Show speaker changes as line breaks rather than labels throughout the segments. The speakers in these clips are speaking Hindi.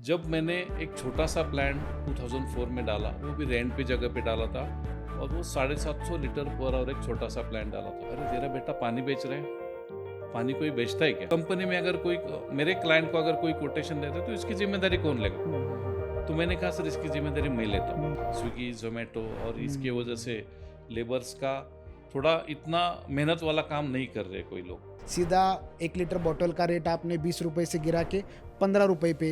जब मैंने एक छोटा-सा प्लांट 2004 में डाला, वो भी रेंट पे जगह पे डाला था और वो 750 लीटर पर आवर एक छोटा-सा प्लांट डाला था। अरे! तेरा बेटा पानी बेच रहा है, पानी कोई बेचता है क्या? कंपनी में अगर कोई मेरे क्लाइंट को अगर कोई कोटेशन देता है तो इसकी ज़िम्मेदारी कौन लेगा?
हुँ, हुँ, हुँ।
तो मैंने कहा सर इसकी ज़िम्मेदारी मैं लेता
हुँ,
हूँ। स्विगी, ज़ोमैटो और इसकी वजह
हुँ।
से लेबर्स का थोड़ा इतना मेहनत वाला काम नहीं कर रहे कोई लोग।
सीधा 1 लीटर बॉटल का रेट आपने ₹20 से गिरा के ₹15 पे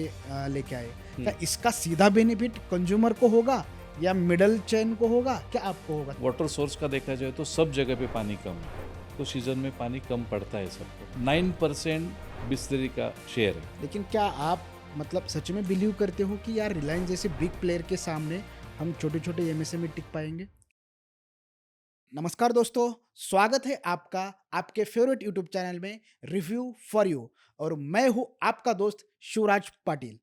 लेके आए।
हुँ।
क्या इसका सीधा बेनिफिट कंज्यूमर को होगा या मिडल चेन को होगा? क्या आपको होगा?
वाटर सोर्स का देखा जाए तो सब जगह पे पानी कम है, तो सीज़न में पानी कम पड़ता है सबको। 9% बिसलेरी का शेयर है।
लेकिन क्या आप मतलब सच में बिलीव करते हो कि यार रिलायंस जैसे बिग प्लेयर के सामने हम छोटे-छोटे एमएसएमई टिक पाएँगे? नमस्कार दोस्तों, स्वागत है आपका आपके फेवरेट यूट्यूब चैनल में रिव्यू फॉर यू और मैं हूं आपका दोस्त शिवराज पाटिल।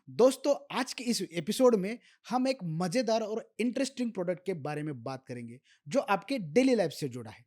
दोस्तों आज के इस एपिसोड में हम एक मजेदार और इंटरेस्टिंग प्रोडक्ट के बारे में बात करेंगे जो आपके डेली लाइफ से जुड़ा है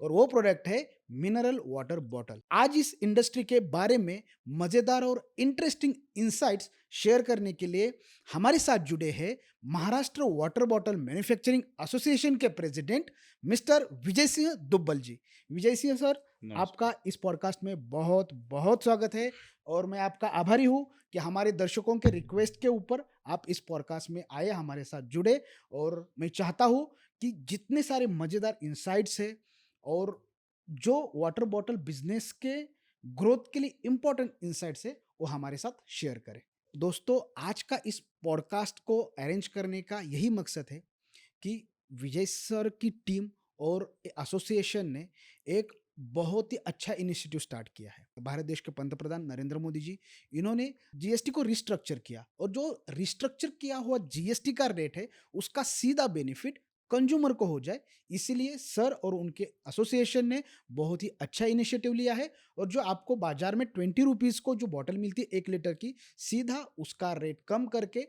और वो प्रोडक्ट है मिनरल वाटर बॉटल। आज इस इंडस्ट्री के बारे में मजेदार और इंटरेस्टिंग इंसाइट्स शेयर करने के लिए हमारे साथ जुड़े हैं Maharashtra water bottle manufacturing association के प्रेसिडेंट मिस्टर विजय सिंह दुब्बल जी। विजय सिंह सर,
नमस्कार।
आपका इस पॉडकास्ट में बहुत बहुत स्वागत है और मैं आपका आभारी हूँ कि हमारे दर्शकों के रिक्वेस्ट के ऊपर आप इस पॉडकास्ट में आए, हमारे साथ जुड़े। और मैं चाहता हूँ कि जितने सारे मजेदार इंसाइट्स है और जो वाटर बॉटल बिजनेस के ग्रोथ के लिए इंपॉर्टेंट इंसाइट्स है वो हमारे साथ शेयर करें। दोस्तों आज का इस पॉडकास्ट को अरेंज करने का यही मकसद है कि विजय सर की टीम और एसोसिएशन ने एक बहुत ही अच्छा इनिशिएटिव स्टार्ट किया है। भारत देश के पंतप्रधान नरेंद्र मोदी जी, इन्होंने जीएसटी को रिस्ट्रक्चर किया और जो रिस्ट्रक्चर किया हुआ जीएसटी का रेट है उसका सीधा बेनिफिट कंज्यूमर को हो जाए, इसीलिए सर और उनके एसोसिएशन ने बहुत ही अच्छा इनिशिएटिव लिया है। और जो आपको बाजार में 20 रुपीज को जो बॉटल मिलती है 1 लीटर की, सीधा उसका रेट कम करके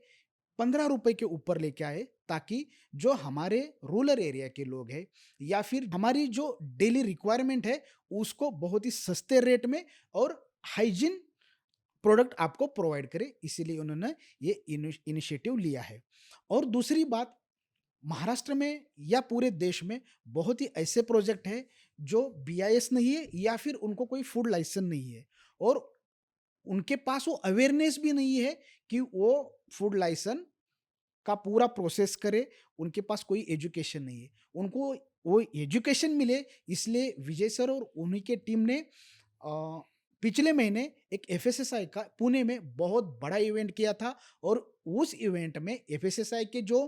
₹15 के ऊपर लेके आए, ताकि जो हमारे रूरल एरिया के लोग हैं या फिर हमारी जो डेली रिक्वायरमेंट है उसको बहुत ही सस्ते रेट में और हाइजीन प्रोडक्ट आपको प्रोवाइड करे, इसीलिए उन्होंने ये इनिशिएटिव लिया है। और दूसरी बात, महाराष्ट्र में या पूरे देश में बहुत ही ऐसे प्रोजेक्ट हैं जो बीआईएस नहीं है या फिर उनको कोई फूड लाइसेंस नहीं है और उनके पास वो अवेयरनेस भी नहीं है कि वो फूड लाइसेंस का पूरा प्रोसेस करे, उनके पास कोई एजुकेशन नहीं है। उनको वो एजुकेशन मिले, इसलिए विजय सर और उन्हीं के टीम ने पिछले महीने एक एफएसएसआई का पुणे में बहुत बड़ा इवेंट किया था और उस इवेंट में एफएसएसआई के जो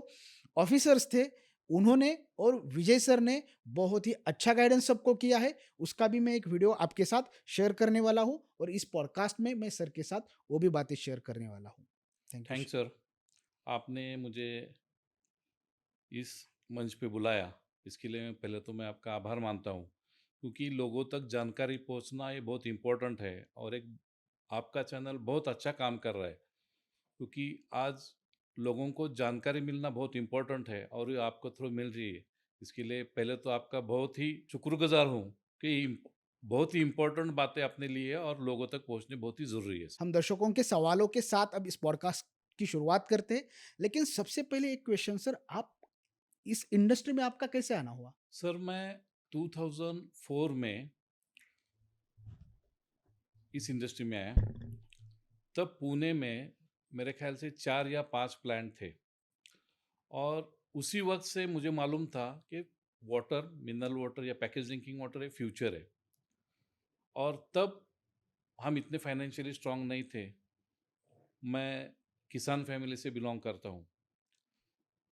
ऑफिसर्स थे, उन्होंने और विजय सर ने बहुत ही अच्छा गाइडेंस सबको किया है। उसका भी मैं एक वीडियो आपके साथ शेयर करने वाला हूँ और इस पॉडकास्ट में मैं सर के साथ वो भी बातें शेयर करने वाला हूँ। Thank you.
थैंक्स सर, आपने मुझे इस मंच पे बुलाया, इसके लिए पहले तो मैं आपका आभार मानता हूँ, क्योंकि लोगों तक जानकारी पहुँचना ये बहुत इम्पोर्टेंट है और एक आपका चैनल बहुत अच्छा काम कर रहा है, क्योंकि आज लोगों को जानकारी मिलना बहुत इम्पोर्टेंट है और ये आपको थ्रू मिल रही है। इसके लिए पहले तो आपका बहुत ही शुक्रगुज़ार हूँ कि बहुत ही इम्पोर्टेंट बातें आपने ली है और लोगों तक पहुँचनी बहुत ही ज़रूरी है।
हम दर्शकों के सवालों के साथ अब इस पॉडकास्ट की शुरुआत करते हैं। लेकिन सबसे पहले एक क्वेश्चन सर, आप इस इंडस्ट्री में आपका कैसे आना हुआ?
सर मैं 2004 में इस इंडस्ट्री में आया, तब पुणे में मेरे ख्याल से 4 या 5 प्लांट थे और उसी वक़्त से मुझे मालूम था कि वाटर, मिनरल वाटर या पैकेज ड्रिंकिंग वाटर एक फ्यूचर है और तब हम इतने फाइनेंशियली स्ट्रॉन्ग नहीं थे। मैं किसान फैमिली से बिलॉन्ग करता हूँ।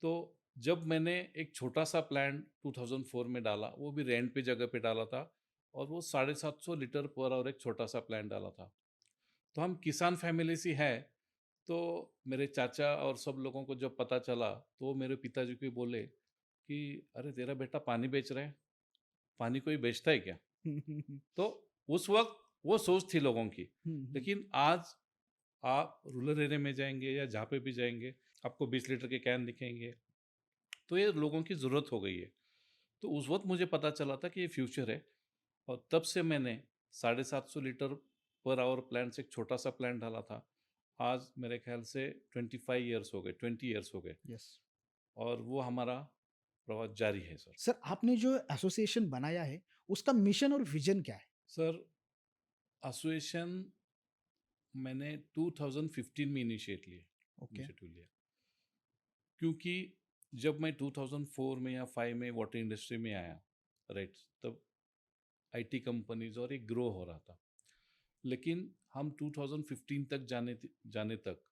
तो जब मैंने एक छोटा-सा प्लांट 2004 में डाला, वो भी रेंट पे जगह पे डाला था और वो 750 लीटर पर आवर एक छोटा-सा प्लांट डाला था। तो हम किसान फैमिली से हैं, तो मेरे चाचा और सब लोगों को जब पता चला, तो वो मेरे पिताजी को बोले कि, "अरे! तेरा बेटा पानी बेच रहा है, पानी कोई बेचता है क्या?"
हुँ, हुँ, हुँ।
तो उस वक़्त वो सोच थी लोगों की।
हुँ, हुँ।
लेकिन आज आप रूरल एरिया में जाएँगे या जहाँ पे भी जाएँगे, आपको 20 लीटर के कैन दिखेंगे, तो ये लोगों की ज़रूरत हो गई है। तो उस वक़्त मुझे पता चला था कि ये फ्यूचर है और तब से मैंने 750 लीटर पर आवर प्लांट से एक छोटा-सा प्लांट डाला था आज मेरे ख्याल से 25 ईयर्स हो गए, 20 ईयर्स हो गए,
यस।
और वो हमारा प्रवास जारी है सर।
सर, आपने जो एसोसिएशन बनाया है, उसका मिशन और विजन क्या है?
सर, एसोसिएशन मैंने 2015 में
ओके।
इनिशिएटिव लिया, क्योंकि जब मैं 2004 में या 5 में वाटर इंडस्ट्री में आया, राइट, तब आईटी कंपनीज और एक ग्रो हो रहा था। लेकिन हम 2015 तक जाने तक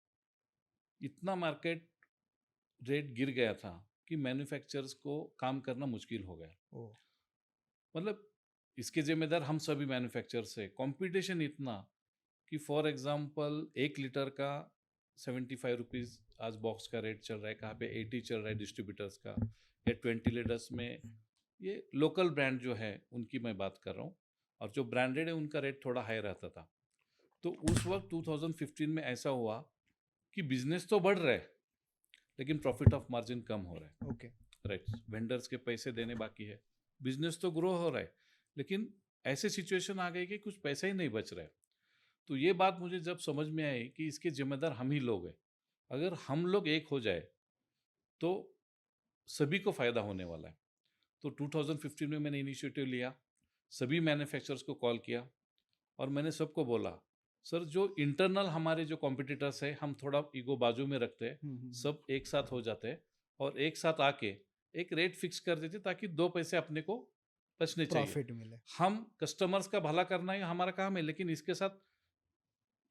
इतना मार्केट रेट गिर गया था कि मैन्युफैक्चरर्स को काम करना मुश्किल हो गया।
ओह!
मतलब इसके जिम्मेदार हम सभी मैन्युफैक्चरर्स है। कंपटीशन इतना कि फॉर एग्जांपल 1 लीटर का 75 रुपीज़ आज बॉक्स का रेट चल रहा है, कहाँ पे 80 चल रहा है डिस्ट्रीब्यूटर्स का, या 20 लीटर्स में। ये लोकल ब्रांड जो है उनकी मैं बात कर रहा हूँ, और जो ब्रांडेड है उनका रेट थोड़ा हाई रहता था। तो उस वक्त 2015 में ऐसा हुआ कि बिजनेस तो बढ़ रहा है, लेकिन प्रॉफिट ऑफ मार्जिन कम हो रहा है,
ओके।
राइट। वेंडर्स के पैसे देने बाकी है, बिजनेस तो ग्रो हो रहा है, लेकिन ऐसे सिचुएशन आ गई कि कुछ पैसा ही नहीं बच रहा है। तो ये बात मुझे जब समझ में आई कि इसके जिम्मेदार हम ही लोग हैं। अगर हम लोग एक हो जाए तो सभी को फायदा होने वाला है। तो 2015 में मैंने इनिशिएटिव लिया, सभी मैन्युफैक्चरर्स को कॉल किया, और मैंने सबको बोला, सर जो इंटरनल हमारे जो कॉम्पिटिटर्स है, हम थोड़ा ईगो बाजू में रखते हैं,
हुँ, हुँ, हुँ।
सब एक साथ हो जाते हैं, और एक साथ आके एक रेट फिक्स कर देते, ताकि 2 पैसे अपने को बचने चाहिए।
प्रॉफिट मिले,
हम कस्टमर्स का भला करना ही हमारा काम है, लेकिन इसके साथ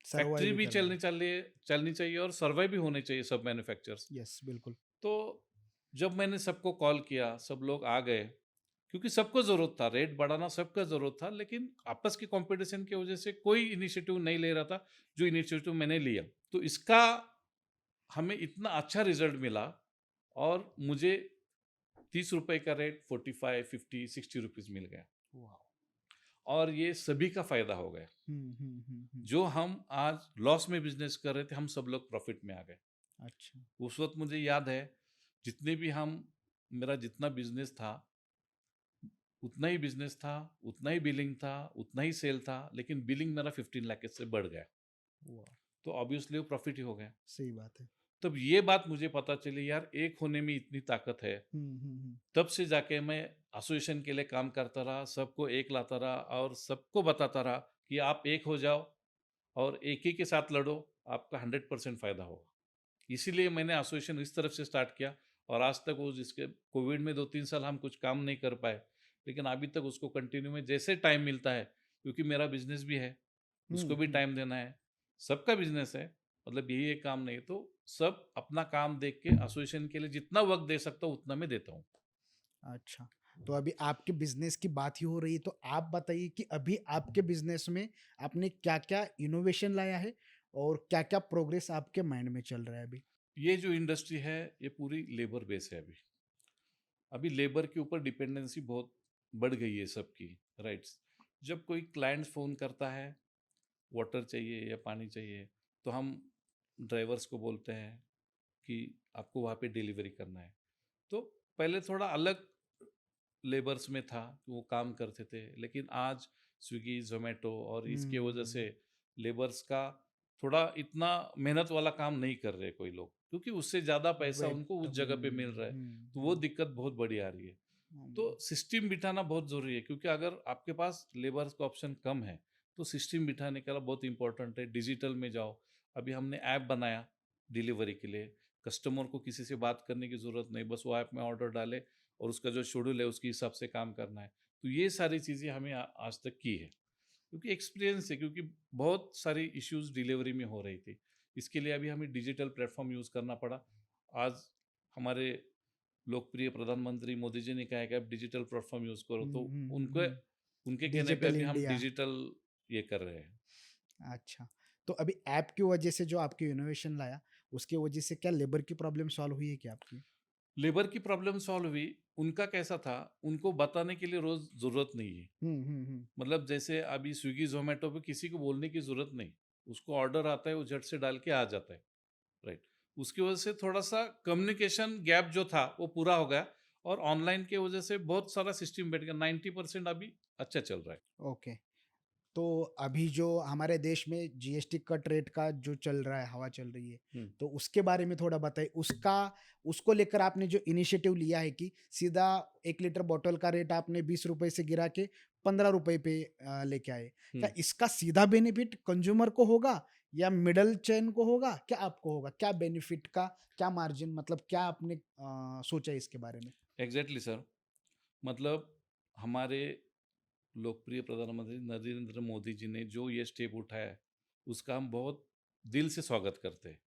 सर्वाइव
फैक्ट्री
भी
भी
करना है।
चलनी चाहिए, और सर्वाइव भी होने चाहिए सब मैन्युफैक्चरर्स।
यस, बिल्कुल।
तो जब मैंने सबको कॉल किया, सब लोग आ गए, क्योंकि सबको ज़रूरत था, रेट बढ़ाना सबका ज़रूरत था, लेकिन आपस की कंपटीशन की वजह से कोई इनिशिएटिव नहीं ले रहा था, जो इनिशिएटिव मैंने लिया। तो इसका हमें इतना अच्छा रिजल्ट मिला, और मुझे 30 रुपए का रेट 45, 50, 60 रुपीज़ मिल गया,
वाओ!
और ये सभी का फ़ायदा हो गया।
हुँ, हुँ, हुँ, हुँ।
जो हम आज लॉस में बिजनेस कर रहे थे, हम सब लोग प्रॉफिट में आ गए।
अच्छा।
उस वक्त मुझे याद है, जितने भी हम मेरा जितना बिजनेस था, उतना ही बिजनेस था, उतना ही बिलिंग था, उतना ही सेल था, लेकिन बिलिंग मेरा 15 लाख से बढ़ गया।
वाह!
तो ऑब्वियसली वो प्रॉफिट ही हो गया।
सही बात है।
तब ये बात मुझे पता चली, यार एक होने में इतनी ताकत है।
हुँ, हुँ, हुँ।
तब से जाके मैं एसोसिएशन के लिए काम करता रहा, सबको एक लाता रहा, और सबको बताता रहा कि आप एक हो जाओ, और एक ही के साथ लड़ो, आपका 100% फायदा होगा। इसीलिए मैंने एसोसिएशन इस तरफ से स्टार्ट किया, और आज तक वो जिसके कोविड में 2-3 साल हम कुछ काम नहीं कर पाए, लेकिन अभी तक उसको कंटिन्यू में जैसे टाइम मिलता है, क्योंकि मेरा बिजनेस भी है, उसको
हुँ,
भी
हुँ।
टाइम देना है, सबका बिजनेस है, मतलब यही एक काम नहीं। तो सब अपना काम देख के एसोसिएशन के लिए जितना वक्त दे सकता हूँ उतना मैं देता हूँ।
अच्छा, तो अभी आपके बिज़नेस की बात ही हो रही है, तो आप बताइए कि अभी आपके बिज़नेस में आपने क्या-क्या इनोवेशन लाया है और क्या-क्या प्रोग्रेस आपके माइंड में चल रहा है अभी?
ये जो इंडस्ट्री है, ये पूरी लेबर बेस है। अभी अभी लेबर के ऊपर डिपेंडेंसी बहुत बढ़ गई है सबकी, राइट्स। जब कोई क्लाइंट फ़ोन करता है, वाटर चाहिए या पानी चाहिए, तो हम ड्राइवर्स को बोलते हैं कि आपको वहाँ पे डिलीवरी करना है। तो पहले थोड़ा अलग लेबर्स में था कि वो काम करते थे, लेकिन आज स्विगी, ज़ोमैटो और इसके वजह से
हुँ,
लेबर्स का थोड़ा इतना मेहनत वाला काम नहीं कर रहे कोई लोग, क्योंकि उससे ज़्यादा पैसा
वेट
उनको उस जगह पे मिल रहा है।
हुँ,
तो वो
हुँ,
दिक्कत बहुत बड़ी आ रही है।
हुँ,
तो सिस्टम बिठाना बहुत ज़रूरी है, क्योंकि अगर आपके पास लेबर्स का ऑप्शन कम है, तो सिस्टम बिठाने का बहुत इंपॉर्टेंट है। डिजिटल में जाओ, अभी हमने ऐप बनाया डिलीवरी के लिए, कस्टमर को किसी से बात करने की ज़रूरत नहीं, बस वो ऐप में ऑर्डर डाले, और उसका जो शेड्यूल है उसके हिसाब से काम करना है। तो ये सारी चीज़ें हमें आज तक की है, क्योंकि एक्सपीरियंस है, क्योंकि बहुत सारी इश्यूज डिलीवरी में हो रही थी। इसके लिए अभी हमें डिजिटल प्लेटफॉर्म यूज़ करना पड़ा। आज हमारे लोकप्रिय प्रधानमंत्री मोदी जी ने कहा है कि आप डिजिटल प्लेटफॉर्म यूज़ करो,
हुँ,
तो
हुँ, हुँ,
उनके
हुँ।
उनके कहने पे
डिजिटल
अभी हम
इंडिया।
डिजिटल ये कर रहे हैं।
अच्छा, तो अभी ऐप की वजह से जो आपकी इनोवेशन लाया, उसकी वजह से क्या लेबर की प्रॉब्लम सॉल्व हुई है क्या आपकी?
लेबर की प्रॉब्लम सॉल्व हुई। उनका कैसा था, उनको बताने के लिए रोज़ ज़रूरत नहीं है।
हुँ, हुँ, हुँ।
मतलब जैसे अभी स्विगी ज़ोमैटो पे किसी को बोलने की ज़रूरत नहीं, उसको ऑर्डर आता है, वो झट से डाल के आ जाता है, राइट। उसकी वजह से थोड़ा-सा कम्युनिकेशन गैप जो था वो पूरा हो गया, और ऑनलाइन की वजह से बहुत सारा सिस्टम बैठ गया। 90% अभी अच्छा चल रहा है।
ओके। तो अभी जो हमारे देश में जीएसटी कट रेट का जो चल रहा है, हवा चल रही है,
हम्म,
तो उसके बारे में थोड़ा बताइए। उसको लेकर आपने जो इनिशिएटिव लिया है कि सीधा 1 लीटर बॉटल का रेट आपने 20 रुपए से गिरा के 15 रुपए पे लेके आए। क्या
हम्म।
इसका सीधा बेनिफिट कंज्यूमर को होगा या मिडल चेन को होगा, क्या आपको होगा? क्या बेनिफिट का, क्या मार्जिन, मतलब क्या आपने सोचा है इसके बारे में?
एग्जैक्टली सर, मतलब हमारे लोकप्रिय प्रधानमंत्री नरेंद्र मोदी जी ने जो ये स्टेप उठाया है, उसका हम बहुत दिल से स्वागत करते हैं,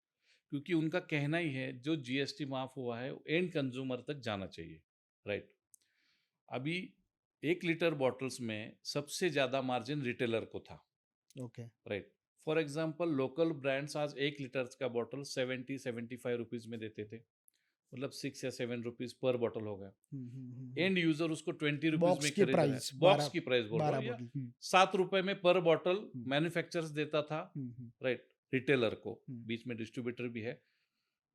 क्योंकि उनका कहना ही है जो जीएसटी माफ हुआ है एंड कंज्यूमर तक जाना चाहिए। राइट। अभी 1 लीटर बॉटल्स में सबसे ज़्यादा मार्जिन रिटेलर को था।
Okay.
Right. For example local brands आज 1 लीटर का बॉटल 70-75 रुपीज़ में देते थे, मतलब 6 या 7 रुपीज़ पर बॉटल हो गया। एंड यूजर उसको 20 रुपीज़
बॉक्स
में
की
खरीद रहा है,
प्राइस
बॉक्स
12,
की प्राइस बोल रहा
12
हूँ, या
बोतल।
7 रुपए में पर बॉटल
हम्म,
मैन्युफैक्चरर्स देता था।
हम्म,
राइट। रिटेलर को,
हम्म,
बीच में डिस्ट्रीब्यूटर भी है,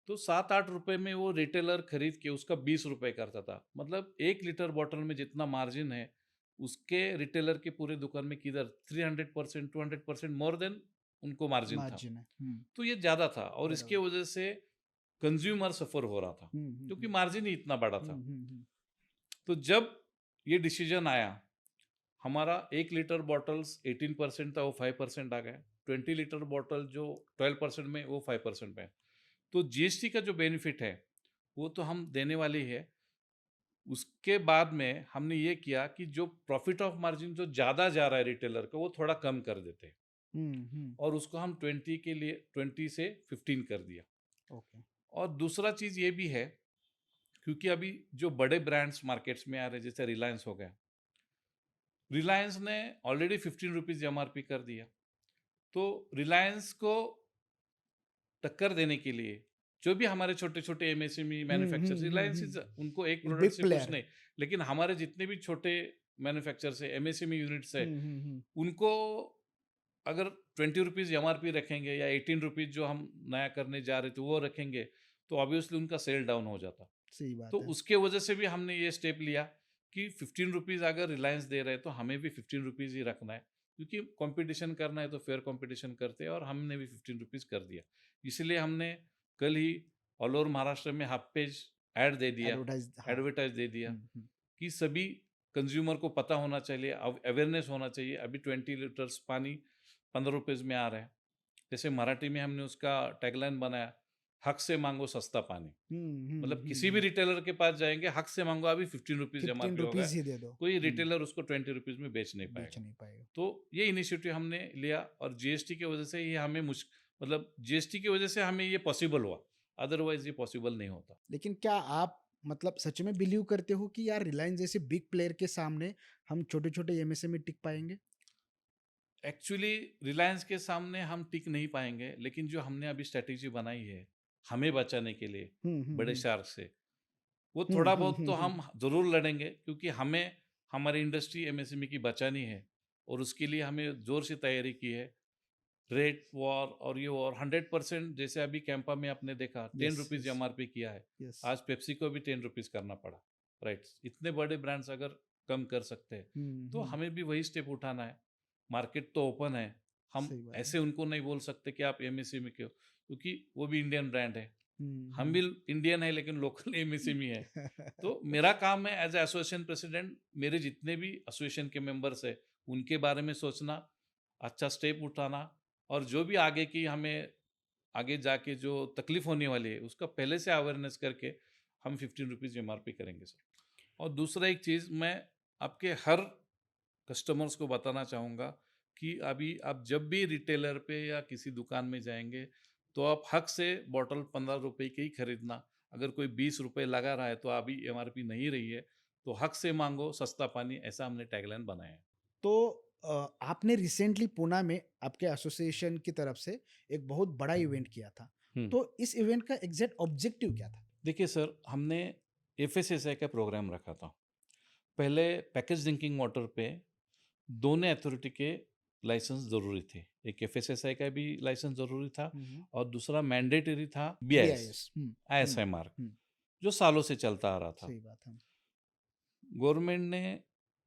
तो 7-8 रुपए में वो रिटेलर खरीद के उसका 20 रुपए करता था। मतलब 1 लीटर बॉटल में जितना मार्जिन है, उसके रिटेलर के पूरे दुकान में किधर 300%, 200% मोर देन उनको मार्जिन था।
मार्जिन है।
तो ये ज़्यादा था और इसके
बराबर।
वजह से कंज्यूमर सफ़र हो रहा था, क्योंकि मार्जिन ही इतना बड़ा था। तो जब ये डिसीजन आया, हमारा 1 लीटर बॉटल्स 18% था, वो 5% आ गया। 20 लीटर बॉटल जो 12% में, वो 5% में। तो जीएसटी का जो बेनिफिट है वो तो हम देने वाले ही है। उसके बाद में हमने ये किया कि जो प्रॉफिट ऑफ मार्जिन जो ज़्यादा जा रहा है रिटेलर का, वो थोड़ा कम कर देते हैं, और उसको हम 20 के लिए 20 से 15 कर दिया।
ओके।
और दूसरा चीज़ ये भी है, क्योंकि अभी जो बड़े ब्रांड्स मार्केट्स में आ रहे हैं, जैसे रिलायंस हो गया, रिलायंस ने ऑलरेडी 15 रुपीज़ एमआरपी कर दिया। तो रिलायंस को टक्कर देने के लिए जो भी हमारे छोटे छोटे एमएसएमई मैन्युफैक्चरर्स, रिलायंस इज उनको एक प्रोडक्ट
बिग
से कुछ
प्लेयर।
नहीं, लेकिन हमारे जितने भी छोटे मैन्युफैक्चरर्स है, एमएसएमई यूनिट्स है, उनको अगर 20 रुपीज़ एमआरपी रखेंगे या 18 रुपीज़ जो हम नया करने जा रहे थे वो रखेंगे, तो ऑब्वियसली उनका सेल डाउन हो जाता।
सही
तो
बात है।
उसके वजह से भी हमने ये स्टेप लिया कि 15 रुपीज़ अगर रिलायंस दे रहे हैं तो हमें भी 15 रुपीज़ ही रखना है, क्योंकि कंपटीशन करना है तो फेयर कंपटीशन करते हैं, और हमने भी 15 रुपीज़ कर दिया। इसलिए हमने कल ही ऑल ओवर महाराष्ट्र में हाफ पेज ऐड दे दिया,
एडवर्टाइज, हाँ।
एडवर्टाइज दे दिया, कि सभी कंज्यूमर को पता होना चाहिए, अवेयरनेस होना चाहिए। अभी 20 लीटर्स पानी 15 रुपीज़ में आ रहा है। जैसे मराठी में हमने उसका टैगलाइन बनाया, हक से मांगो सस्ता पानी। मतलब किसी भी रिटेलर के पास जाएंगे, हक से मांगो, अभी 15 रुपीज़
15
एमआरपी होगा,
रुपीज ही दे दो।
कोई रिटेलर उसको 20 रुपीज़ में बेच नहीं
बेच
पाएगा।
नहीं पाएगा।
तो ये इनिशिएटिव हमने लिया, और जीएसटी की वजह से ये हमें मतलब जीएसटी की वजह से हमें ये पॉसिबल हुआ, अदरवाइज ये पॉसिबल नहीं होता।
लेकिन क्या आप मतलब सच में बिलीव करते हो कि यार रिलायंस जैसे बिग प्लेयर के सामने हम छोटे छोटे एमएसएमई टिक पाएंगे?
एक्चुअली रिलायंस के सामने हम टिक नहीं पाएंगे, लेकिन जो हमने अभी स्ट्रेटेजी बनाई है हमें बचाने के लिए बड़े शार्क से, वो थोड़ा बहुत तो हम ज़रूर लड़ेंगे, क्योंकि हमें हमारी इंडस्ट्री एमएसएमई की बचानी है, और उसके लिए हमें ज़ोर से तैयारी की है। रेट वॉर और ये वॉर 100%, जैसे अभी कैंपा में आपने देखा 10 रुपीज़
यस,
एमआरपी किया है,
यस।
आज पेप्सी को भी 10 रुपीज़ करना पड़ा। राइट। इतने बड़े ब्रांड्स अगर कम कर सकते हैं, तो हमें भी वही स्टेप उठाना है। मार्केट तो ओपन है, हम
सही बात है।
ऐसे उनको नहीं बोल सकते कि आप एमएसएमई के हो, क्योंकि वो भी इंडियन ब्रांड है, हम भी इंडियन है लेकिन लोकल एमएसएमई है। तो मेरा काम है एज एसोसिएशन प्रेसिडेंट, मेरे जितने भी एसोसिएशन के मेंबर्स है उनके बारे में सोचना, अच्छा स्टेप उठाना, और जो भी आगे की हमें आगे जाके जो तकलीफ होने वाली है उसका पहले से अवेयरनेस करके हम 15 रुपीज़ एमआरपी करेंगे सर। और दूसरा एक चीज़ मैं आपके हर कस्टमर्स को बताना चाहूँगा, कि अभी आप जब भी रिटेलर पे या किसी दुकान में जाएंगे, तो आप हक से बॉटल 15 रुपए की ही खरीदना। अगर कोई 20 रुपए लगा रहा है तो अभी एमआरपी नहीं रही है, तो हक से मांगो सस्ता पानी, ऐसा हमने टैगलाइन बनाया है।
तो आपने रिसेंटली पुणे में आपके एसोसिएशन की तरफ से एक बहुत बड़ा इवेंट किया था।
हम्म।
तो इस इवेंट का एग्जैक्ट ऑब्जेक्टिव क्या था?
देखिए सर, हमने एफएसएसआई का प्रोग्राम रखा था। पहले पैकेज ड्रिंकिंग वाटर पे दोनों अथॉरिटी के लाइसेंस ज़रूरी थे। एक एफएसएसआई का भी लाइसेंस ज़रूरी था, और दूसरा मैंडेटरी था बीआईएस,
बीआईएस।
आईएसआई मार्क, जो सालों से चलता आ रहा था।
सही बात है।
गवर्नमेंट ने,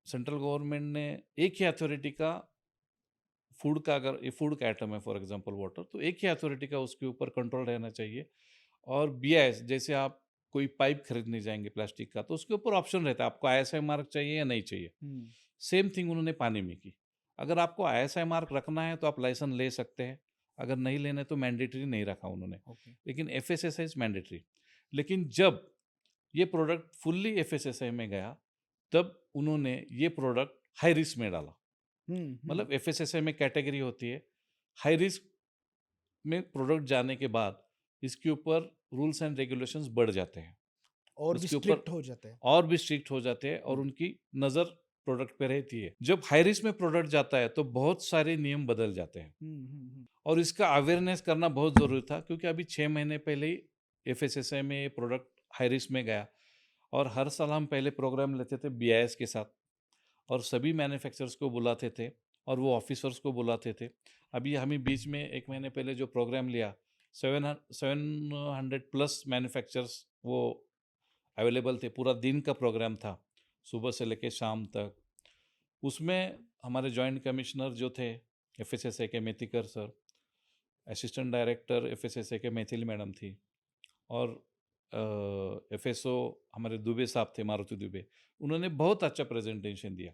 सेंट्रल गवर्नमेंट ने एक ही अथॉरिटी का फूड का, अगर ये फूड का आइटम है फॉर एग्जांपल वाटर, तो एक ही अथॉरिटी का उसके ऊपर कंट्रोल रहना चाहिए। और बीआईएस, जैसे आप कोई पाइप खरीदने जाएंगे प्लास्टिक का, तो उसके ऊपर ऑप्शन रहता है आपको आईएसआई मार्क चाहिए या नहीं चाहिए।
हम्म,
सेम थिंग उन्होंने पानी में की। अगर आपको आईएसआई मार्क रखना है तो आप लाइसेंस ले सकते हैं, अगर नहीं लेने तो मैंडेटरी नहीं रखा उन्होंने।
ओके।
लेकिन एफएसएसआई इज मैंडेटरी। लेकिन जब ये प्रोडक्ट फुल्ली एफएसएसआई में गया, तब उन्होंने ये प्रोडक्ट हाई रिस्क में डाला।
हम्म।
मतलब एफएसएसआई में कैटेगरी होती है, हाई रिस्क में प्रोडक्ट जाने के बाद इसके ऊपर रूल्स एंड रेगुलेशंस बढ़ जाते हैं,
और भी
उसके ऊपर
स्ट्रिक्ट हो जाते हैं।
और भी स्ट्रिक्ट हो जाते हैं, और
हम्म,
उनकी नज़र प्रोडक्ट पे रहती है। जब हाई रिस्क में प्रोडक्ट जाता है तो बहुत सारे नियम बदल जाते हैं,
हम्म।
और इसका अवेयरनेस करना बहुत ज़रूरी था, क्योंकि अभी 6 महीने पहले ही एफएसएसआई में ये प्रोडक्ट हाई रिस्क में गया। और हर साल हम पहले प्रोग्राम लेते थे बीआईएस के साथ, और सभी मैन्युफैक्चरर्स को बुलाते थे, और वो ऑफिसर्स को बुलाते थे। अभी हमें बीच में 1 महीने पहले जो प्रोग्राम लिया, 700 प्लस मैन्युफैक्चरर्स वो अवेलेबल थे, पूरा दिन का प्रोग्राम था, सुबह से लेकर शाम तक। उसमें हमारे जॉइंट कमिश्नर जो थे एफएसएसए के, मेथिकर सर, असिस्टेंट डायरेक्टर एफएसएसए के मैथिली मैडम थी, और एफएसओ हमारे दुबे साहब थे, मारुति दुबे। उन्होंने बहुत अच्छा प्रेजेंटेशन दिया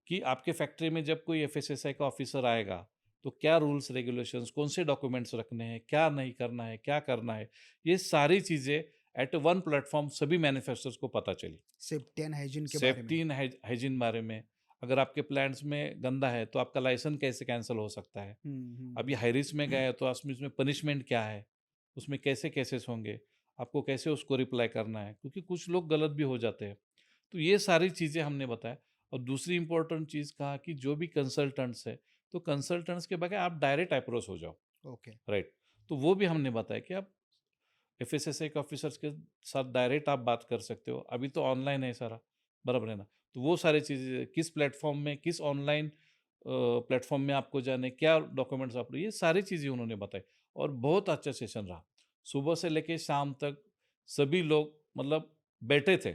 कि आपके फैक्ट्री में जब कोई एफएसएसआई का ऑफिसर आएगा तो क्या रूल्स रेगुलेशंस, कौन से डॉक्यूमेंट्स रखने हैं, क्या नहीं करना है, क्या करना है, ये सारी चीज़ें एट वन प्लेटफॉर्म सभी मैन्युफैक्चरर्स को पता चली।
सेफ्टी एंड हाइजीन के बारे में।
सेफ्टी एंड हाइजीन बारे में, अगर आपके प्लांट्स में गंदा है तो आपका लाइसेंस कैसे कैंसिल हो सकता है, अभी हाई रिस्क में गए तो उसमें पनिशमेंट क्या है, उसमें कैसे केसेस होंगे, आपको कैसे उसको रिप्लाई करना है, क्योंकि कुछ लोग गलत भी हो जाते हैं। तो ये सारी चीज़ें हमने बताया। और दूसरी इंपॉर्टेंट चीज़ कहा कि जो भी कंसल्टेंट्स है, तो कंसल्टेंट्स के बगैर आप डायरेक्ट अप्रोच हो जाओ,
ओके।
राइट। तो वो भी हमने बताया कि आप एफएसएसए के ऑफिसर्स के साथ डायरेक्ट आप बात कर सकते हो, अभी तो ऑनलाइन है सारा, बराबर है ना। तो वो सारी चीज़ें किस प्लेटफॉर्म में, किस ऑनलाइन प्लेटफॉर्म में आपको जाने, क्या डॉक्यूमेंट्स आप, ये सारी चीज़ें उन्होंने बताई। और बहुत अच्छा सेशन रहा, सुबह से लेके शाम तक सभी लोग मतलब बैठे थे।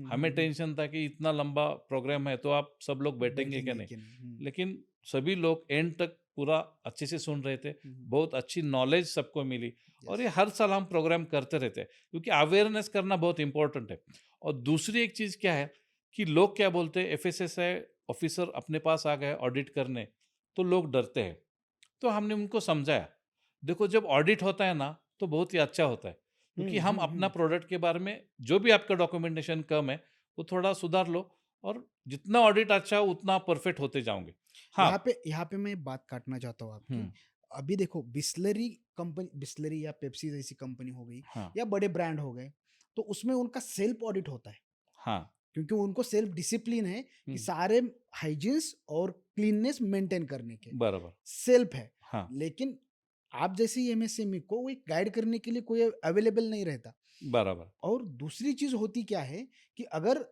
हमें टेंशन था कि इतना लंबा प्रोग्राम है तो आप सब लोग बैठेंगे क्या
बैठेंगे
नहीं,
कि नहीं।
लेकिन सभी लोग एंड तक पूरा अच्छे से सुन रहे थे, बहुत अच्छी नॉलेज सबको मिली। और ये
यस।
हर साल हम प्रोग्राम करते रहते हैं, क्योंकि अवेयरनेस करना बहुत इंपॉर्टेंट है। और दूसरी एक चीज़ क्या है कि लोग क्या बोलते हैं, एफएसएसआई ऑफिसर अपने पास आ गए ऑडिट करने, तो लोग डरते हैं। तो हमने उनको समझाया, देखो जब ऑडिट होता है ना तो बहुत ही अच्छा होता है, क्योंकि हम अपना प्रोडक्ट के बारे में जो भी आपका डॉक्यूमेंटेशन कम है वो थोड़ा सुधार लो, और जितना ऑडिट अच्छा हो उतना आप परफेक्ट होते जाओगे। हाँ।
यहाँ पे मैं बात काटना चाहता हूँ आपकी।
हम्म।
अभी देखो, बिस्लरी कंपनी, बिस्लरी या पेप्सी जैसी कंपनी हो गई,
हाँ।
या बड़े ब्रांड हो गए, तो उसमें उनका सेल्फ ऑडिट होता है,
हाँ।
क्योंकि उनको सेल्फ डिसिप्लिन है कि
हम्म,
सारे हाइजीन्स और क्लीननेस मेंटेन करने के
बराबर।
सेल्फ है।
हाँ।
लेकिन आप जैसी एमएसएमई को एक गाइड करने के लिए कोई अवेलेबल नहीं रहता।
बराबर।
और दूसरी चीज होती क्या है कि अगर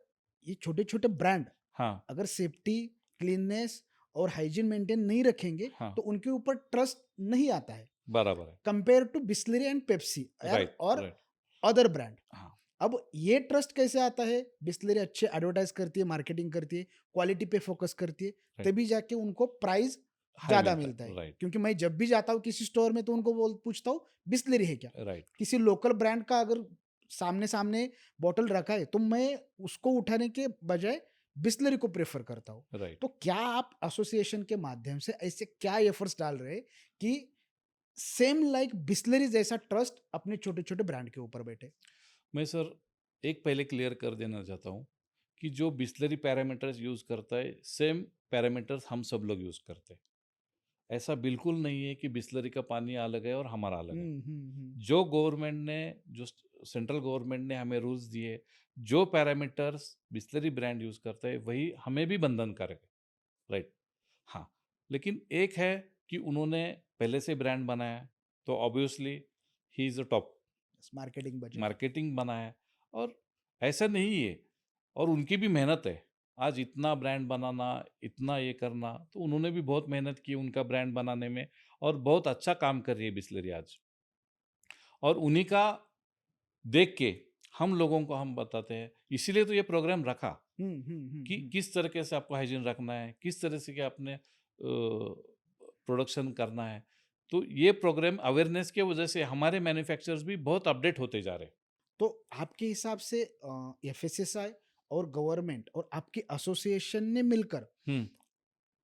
ये छोटे छोटे ब्रांड
हाँ।
अगर सेफ्टी, क्लीननेस और हाइजीन मेंटेन नहीं रखेंगे,
हाँ।
तो उनके ऊपर ट्रस्ट नहीं आता है,
बराबर है।
Compare to Bisleri and Pepsi
right.
और
राइट।
Other brand.
हाँ।
अब ये ट्रस्ट कैसे आता है? बिस्लरी अच्छे एडवर्टाइज करती है, मार्केटिंग करती है, क्वालिटी पे फोकस करती है,
राइट।
तभी जाके उनको प्राइस
हाई
ज्यादा
मिलता
मिलता
है,
है।
राइट।
क्योंकि मैं जब भी जाता हूँ किसी स्टोर में तो उनको बोल पूछता हूँ बिस्लरी है क्या।
राइट।
किसी लोकल ब्रांड का अगर सामने सामने बॉटल रखा है तो मैं उसको उठाने के बजाय बिस्लरी को प्रेफर करता हूँ।
राइट।
तो क्या आप एसोसिएशन के माध्यम से ऐसे क्या एफर्ट्स डाल रहे हैं कि सेम लाइक बिस्लरी जैसा ट्रस्ट अपने छोटे छोटे ब्रांड के ऊपर बैठे?
मैं सर एक पहले क्लियर कर देना चाहता हूँ कि जो बिस्लरी पैरामीटर्स यूज़ करता है, सेम पैरामीटर्स हम सब लोग यूज़ करते हैं। ऐसा बिल्कुल नहीं है कि बिस्लरी का पानी अलग है और हमारा अलग है। जो गवर्नमेंट ने, जो सेंट्रल गवर्नमेंट ने हमें रूल्स दिए, जो पैरामीटर्स बिस्लरी ब्रांड यूज़ करता है वही हमें भी बंधनकारक है, राइट। हाँ, लेकिन एक है कि उन्होंने पहले से ब्रांड बनाया, तो obviously he is a top,
marketing budget.
Marketing बनाया। और ऐसा नहीं है, और उनकी भी मेहनत है, आज इतना ब्रांड बनाना, इतना ये करना, तो उन्होंने भी बहुत मेहनत की उनका ब्रांड बनाने में, और बहुत अच्छा काम कर रही है बिस्लरी आज। और उन्हीं का देख के हम लोगों को हम बताते हैं, इसीलिए तो ये प्रोग्राम रखा कि किस तरीके से आपको हाइजीन रखना है, किस तरह से कि आपने प्रोडक्शन करना है। तो ये प्रोग्राम अवेयरनेस के वजह से हमारे मैन्युफैक्चरर्स भी बहुत अपडेट होते जा रहे हैं।
तो आपके हिसाब से एफएसएसआई और गवर्नमेंट और आपकी एसोसिएशन ने मिलकर
हुँ।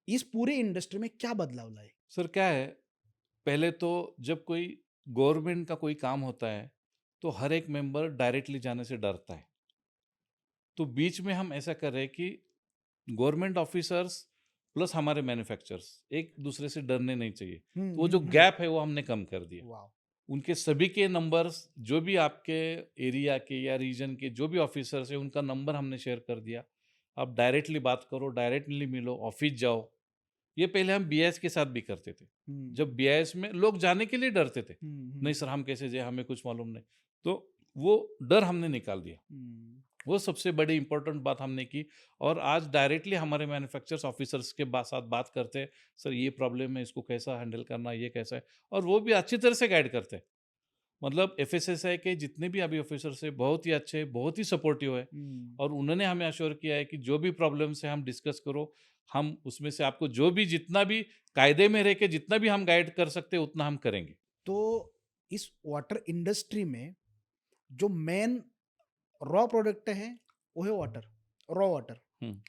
इस पूरे इंडस्ट्री में क्या बदलाव लाए?
सर क्या है, पहले तो जब कोई गवर्नमेंट का कोई काम होता है, तो हर एक मेंबर डायरेक्टली जाने से डरता है। तो बीच में हम ऐसा कर रहे हैं कि गवर्नमेंट ऑफिसर्स प्लस हमारे मैन्युफैक्चरर्स एक दूसरे से डरने नहीं चाहिए।
हुँ,
तो वो जो
हुँ, हुँ।
गैप है वो हमने कम कर दिया।
वाओ!
उनके सभी के नंबर्स जो भी आपके एरिया के या रीजन के जो भी ऑफिसर्स हैं उनका नंबर हमने शेयर कर दिया। आप डायरेक्टली बात करो, डायरेक्टली मिलो, ऑफिस जाओ। ये पहले हम बीआईएस के साथ भी करते थे। जब
हुँ,
बीआईएस में लोग जाने के लिए डरते थे।
हुँ,
नहीं
हुँ,
सर हम कैसे जाएँ, हमें कुछ मालूम नहीं। तो वो डर हमने निकाल दिया।
हुँ।
वो सबसे बड़ी इम्पोर्टेंट बात हमने की और आज डायरेक्टली हमारे मैन्युफैक्चरर्स ऑफिसर्स के साथ बात करते हैं, सर ये प्रॉब्लम है, इसको कैसा हैंडल करना है, ये कैसा है, और वो भी अच्छी तरह से गाइड करते हैं। मतलब एफएसएसआई के जितने भी अभी ऑफिसर्स हैं बहुत ही अच्छे, बहुत ही सपोर्टिव है
हुँ।
और उन्होंने हमें अश्योर किया है कि जो भी प्रॉब्लम्स है हम डिस्कस करो, हम उसमें से आपको जो भी जितना भी कायदे में रह के जितना भी हम गाइड कर सकते हैं उतना हम करेंगे।
तो इस वाटर इंडस्ट्री में जो मेन रॉ प्रोडक्ट है, वो है वाटर, रॉ वाटर।
हुँ,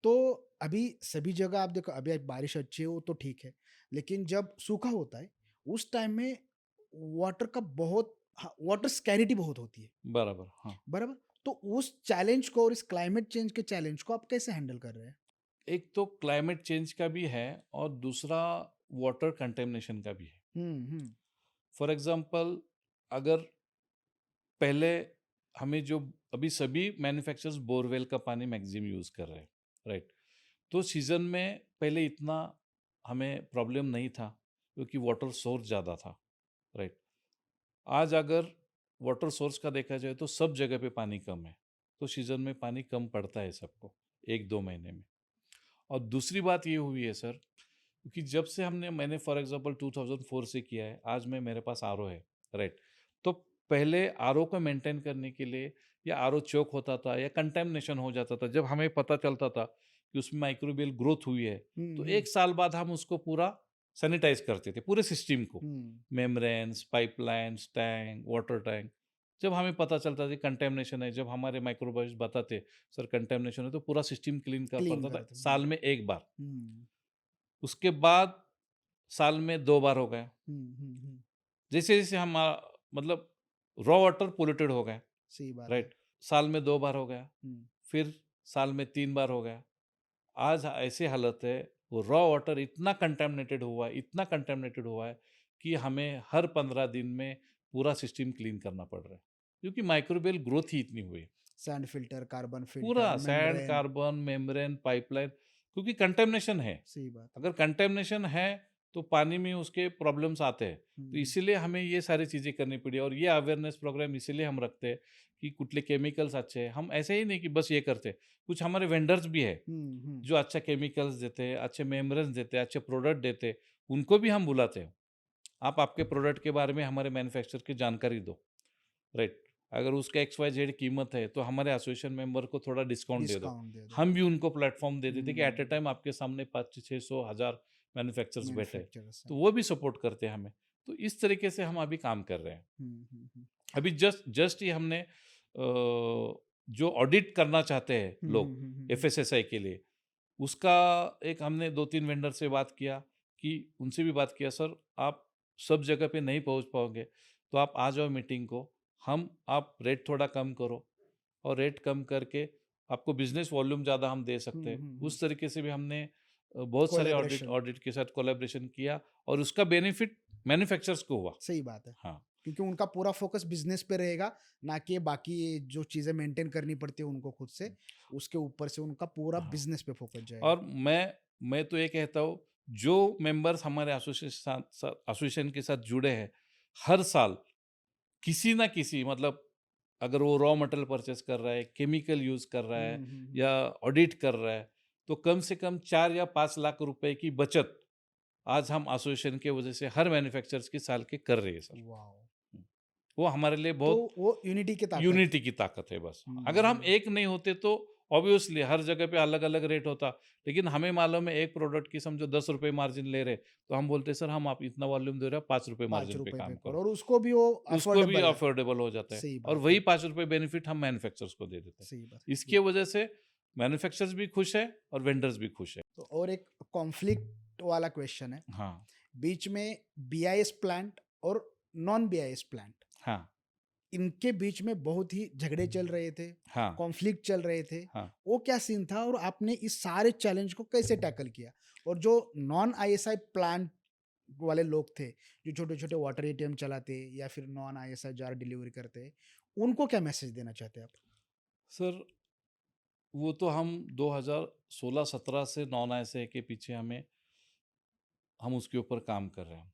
तो अभी सभी जगह आप देखो, अभी बारिश अच्छी हो तो ठीक है, लेकिन जब सूखा होता है, उस टाइम में वाटर का बहुत वाटर स्कैरिटी बहुत होती है,
बराबर, हाँ।
बराबर? तो उस चैलेंज को और इस क्लाइमेट चेंज के चैलेंज को आप कैसे हैंडल कर रहे हैं?
एक तो क्लाइमेट चेंज का भी है और दूसरा वाटर कंटेमिनेशन का भी है।
हुँ।
फॉर एग्ज़ाम्पल अगर पहले हमें जो अभी सभी मैन्युफैक्चरर्स बोरवेल का पानी मैक्सिमम यूज़ कर रहे हैं, राइट? तो सीज़न में पहले इतना हमें प्रॉब्लम नहीं था क्योंकि वाटर सोर्स ज़्यादा था, राइट? आज अगर वाटर सोर्स का देखा जाए तो सब जगह पे पानी कम है, तो सीज़न में पानी कम पड़ता है सबको, 1-2 महीने में। और दूसरी बात ये हुई है सर, क्योंकि जब से मैंने फॉर एग्ज़ाम्पल 2004 से किया है, आज में मेरे पास आरओ है, राइट? तो पहले आरओ को मेंटेन करने के लिए या आरओ चोक होता था या कंटैमिनेशन हो जाता था, जब हमें पता चलता था कि उसमें माइक्रोबियल ग्रोथ हुई है,
हुँ,
तो
हुँ,
1 साल बाद हम उसको पूरा सैनिटाइज़ करते थे, पूरे सिस्टम को।
हुँ।
Membranes, pipelines, tank, water tank. जब हमें पता चलता था कंटैमिनेशन है, जब हमारे माइक्रोबायोलॉजिस्ट बताते, सर कंटैमिनेशन है, तो पूरा सिस्टम क्लीन कर
क्लीन
पड़ता था
करते हैं।
साल में 1 बार।
हुँ,
उसके बाद साल में 2 बार हो गया।
हुँ।
जैसे-जैसे मतलब रॉ वाटर पॉल्यूटेड हो गया,
सही बात है।
राइट? साल में 2 बार हो गया,
हुँ,
फिर साल में 3 बार हो गया। आज ऐसी हालत है, वो रॉ वाटर इतना कंटैमिनेटेड हुआ है कि हमें हर 15 दिन में पूरा सिस्टम क्लीन करना पड़ रहा है। क्योंकि माइक्रोबियल ग्रोथ ही इतनी हुई है।
सैंड फ़िल्टर, कार्बन फ़िल्टर,
पूरा sand,
membrane.
Carbon, membrane, pipeline, क्योंकि कंटैमिनेशन है।
सही बात है।
अगर कंटैमिनेशन है, तो पानी में उसके प्रॉब्लम्स आते हैं। तो
हुँ,
इसीलिए हमें ये सारी चीज़ें करनी पड़ी और ये अवेयरनेस प्रोग्राम इसीलिए हम रखते हैं कि कुठले केमिकल्स अच्छे हैं। हम ऐसे ही नहीं कि बस ये करते हैं, कुछ हमारे वेंडर्स भी हैं,
हुँ।
जो अच्छा केमिकल्स देते हैं, अच्छे मेम्ब्रेन्स देते हैं, अच्छे प्रोडक्ट देते हैं, उनको भी हम बुलाते हैं। आप आपके प्रोडक्ट के बारे में हमारे मैन्युफैक्चरर की जानकारी दो, राइट? अगर उसका एक्स वाई जेड कीमत है, तो हमारे एसोसिएशन मेंबर को थोड़ा डिस्काउंट दे दो।
डिस्काउंट दे दो।
हम भी उनको प्लेटफ़ॉर्म दे देते हैं कि एट अ
हुँ,
टाइम आपके सामने 500-600 हज़ार मैन्युफैक्चरर्स बैठे हैं,
मैन्युफैक्चरर्स
तो
हैं।
वो भी सपोर्ट करते हैं हमें। तो इस तरीके से हम अभी काम कर रहे हैं।
हुँ।
अभी जस्ट जस्ट ही हमने जो ऑडिट करना चाहते हैं लोग
हुँ।
एफएसएसआई के लिए, उसका एक हमने 2-3 वेंडर से बात किया कि उनसे भी बात किया, सर आप सब जगह पे नहीं पहुँच पाओगे, तो आप आ जाओ मीटिंग को, आप रेट थोड़ा कम करो और रेट कम करके आपको बिज़नेस वॉल्यूम ज़्यादा हम दे सकते हैं।
हुँ।
उस तरीके से भी हमने बहुत सारे ऑडिट
कोलैबोरेशन।
ऑडिट के साथ कोलैबोरेशन किया और उसका बेनिफिट मैन्युफैक्चरर्स को हुआ।
सही बात है।
हाँ,
क्योंकि उनका पूरा फ़ोकस बिज़नेस पे रहेगा, ना कि बाकी जो चीज़ें मेंटेन करनी पड़ती है उनको खुद से, उसके ऊपर से उनका पूरा
हाँ।
बिज़नेस पे फ़ोकस जाएगा।
और मैं तो ये कहता हूँ, जो मेंबर्स हमारे एसोसिएशन के साथ जुड़े हैं, हर साल किसी ना किसी मतलब अगर वो रॉ मटेरियल परचेज़ कर रहा है, केमिकल यूज़ कर रहा है
हुँ।
या ऑडिट कर रहा है, तो कम से कम 4 या 5 लाख रुपए की बचत आज हम एसोसिएशन की वजह से हर मैन्युफैक्चरर्स की साल की कर रही है सर।
वॉव!
हुँ। वो हमारे लिए
तो
बहुत
वो यूनिटी की ताकत।
यूनिटी की ताकत है बस।
हुँ,
अगर हम
हुँ।
एक नहीं होते तो ऑब्वियसली हर जगह पे अलग अलग रेट होता, लेकिन हमें मालूम है एक प्रोडक्ट की समझो 10 रुपये मार्जिन ले रहे, तो हम बोलते सर हम आप इतना वॉल्यूम दे रहे हो, 5 रुपये
पाँच
मार्जिन पे
रुपए पे
काम
करो
करो।
और उसको भी वो
उसको भी
अफोर्डेबल है।
अफोर्डेबल हो जाता है,
सही
और
बात
वही
है।
5 रुपये बेनिफिट हम मैन्युफैक्चरर्स को दे देते हैं।
सही बात
इसकी वजह से मैन्युफैक्चरर्स भी खुश है और वेंडर्स भी खुश है।
तो और एक कॉन्फ्लिक्ट वाला क्वेश्चन है,
हाँ।
बीच में बीआईएस प्लांट और नॉन बीआईएस प्लांट,
हाँ।
इनके बीच में बहुत ही झगड़े चल रहे थे,
हाँ।
कॉन्फ्लिक्ट चल रहे थे।
हाँ।
वो क्या सीन था और आपने इस सारे चैलेंज को कैसे टैकल किया? और जो नॉन आईएसआई प्लांट वाले लोग थे, जो छोटे छोटे वाटर एटीएम चलाते या फिर नॉन आईएसआई जार डिलीवरी करते, उनको क्या मैसेज देना चाहते हैं आप?
सर वो तो हम 2016-17 से नॉन आईएसआई के पीछे हम उसके ऊपर काम कर रहे हैं।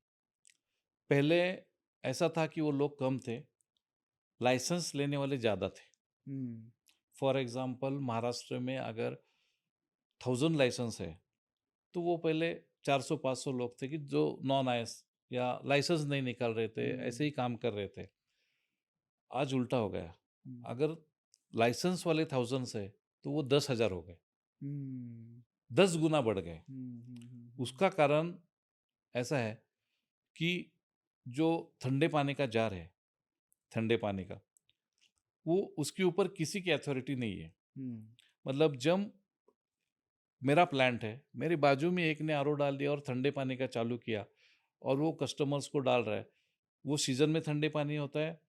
पहले ऐसा था कि वो लोग कम थे, लाइसेंस लेने वाले ज़्यादा थे।
हम्म।
फॉर एग्जांपल महाराष्ट्र में अगर 1000 लाइसेंस है, तो वो पहले 400-500 लोग थे कि जो नॉन आईएस या लाइसेंस नहीं निकाल रहे थे, ऐसे ही काम कर रहे थे। आज उल्टा हो गया।
हम्म।
अगर लाइसेंस वाले थाउजेंड्स है, तो वो 10,000 हो गए,
हम्म।
10 गुना बढ़ गए। उसका कारण ऐसा है कि जो ठंडे पानी का जार है, ठंडे पानी का, वो उसके ऊपर किसी की अथॉरिटी नहीं है। मतलब जब मेरा प्लांट है, मेरे बाजू में एक ने आरओ डाल दिया और ठंडे पानी का चालू किया, और वो कस्टमर्स को डाल रहा है। वो सीजन में ठंडे पानी होता है,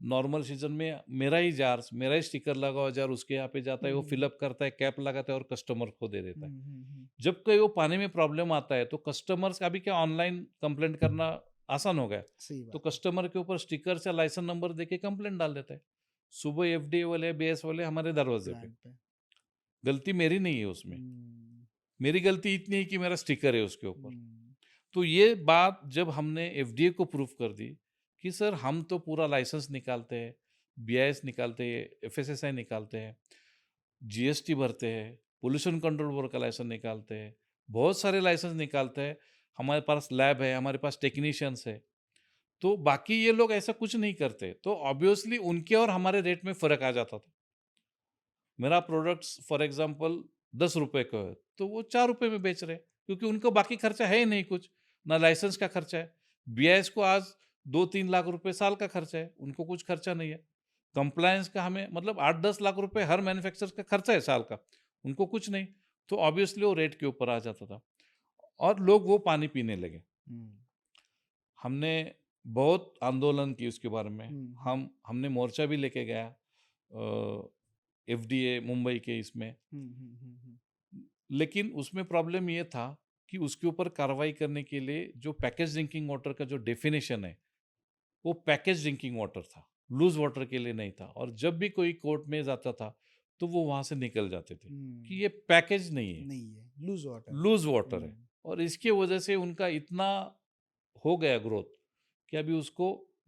नॉर्मल सीजन में मेरा ही जार, मेरा ही स्टिकर लगा हुआ जार उसके यहाँ पे जाता है, वो फिलअप करता है, कैप लगाता है और कस्टमर को दे देता है। जब कहीं वो पानी में प्रॉब्लम आता है, तो कस्टमर्स का भी क्या ऑनलाइन कंप्लेंट करना आसान हो गया,
सही
तो
बात।
कस्टमर के ऊपर स्टिकर या लाइसेंस नंबर देके कंप्लेंट डाल देता है। सुबह एफडीए वाले, बीएस वाले हमारे दरवाजे पे।
प्लांट पे।
गलती मेरी नहीं है उसमें,
हम्म।
मेरी गलती इतनी है कि मेरा स्टिकर है उसके ऊपर।
हम्म।
तो ये बात जब हमने एफडीए को प्रूफ कर दी कि सर हम तो पूरा लाइसेंस निकालते हैं, बीआईएस निकालते हैं, एफएसएसआई निकालते हैं, जीएसटी भरते हैं, पोल्यूशन कंट्रोल बोर्ड का लाइसेंस निकालते हैं, बहुत सारे लाइसेंस निकालते हैं, हमारे पास लैब है, हमारे पास टेक्नीशियंस है, तो बाकी ये लोग ऐसा कुछ नहीं करते, तो ऑब्वियसली उनके और हमारे रेट में फर्क आ जाता था। मेरा प्रोडक्ट्स फॉर एग्जांपल 10 रुपए का है, तो वो 4 रुपए में बेच रहे हैं, क्योंकि उनको बाकी खर्चा है ही नहीं कुछ, ना लाइसेंस का खर्चा है। बीआईएस को आज 2-3 लाख रुपए साल का खर्चा है, उनको कुछ खर्चा नहीं है। कंप्लायंस का हमें मतलब 8-10 लाख रुपए हर मैन्युफैक्चरर का खर्चा है साल का, उनको कुछ नहीं। तो ऑब्वियसली वो रेट के ऊपर आ जाता था और लोग वो पानी पीने लगे। हमने बहुत आंदोलन की उसके बारे में। हमने मोर्चा भी लेके गया एफडीए मुंबई के इसमें, लेकिन उसमें प्रॉब्लम ये था कि उसके ऊपर कार्रवाई करने के लिए जो पैकेज ड्रिंकिंग वाटर का जो डेफिनेशन है, वो पैकेज ड्रिंकिंग वाटर था, लूज वाटर के लिए नहीं था। और जब भी कोई कोर्ट में जाता था, तो वो वहां से निकल जाते थे कि ये पैकेज नहीं है,
नहीं है, लूज वाटर है।
लूज वाटर है। और इसके वजह से उनका इतना हो गया ग्रोथ कि अभी उसको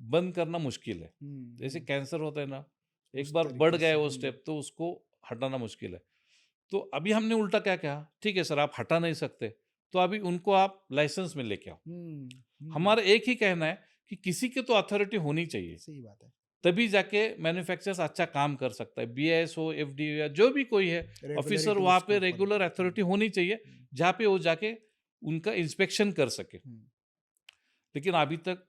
बंद करना मुश्किल है। जैसे कैंसर होता है ना, एक
उस
बार बढ़
तरीके
गए
से,
वो स्टेप, तो उसको हटाना मुश्किल है। तो अभी हमने उल्टा क्या कहा, ठीक है सर आप हटा नहीं सकते, तो अभी उनको आप लाइसेंस में लेके आओ। हमारा एक ही कहना है कि किसी की तो अथॉरिटी होनी चाहिए,
सही बात है।
तभी जाके मैन्युफैक्चरर्स अच्छा काम कर सकता है। बीएस हो, एफडीए या जो भी कोई है ऑफिसर,
Regularity
वहां
उसके
पे
ऊपर
रेगुलर
है।
अथॉरिटी होनी चाहिए, जहाँ पे वो जाके उनका इंस्पेक्शन कर सके। लेकिन अभी तक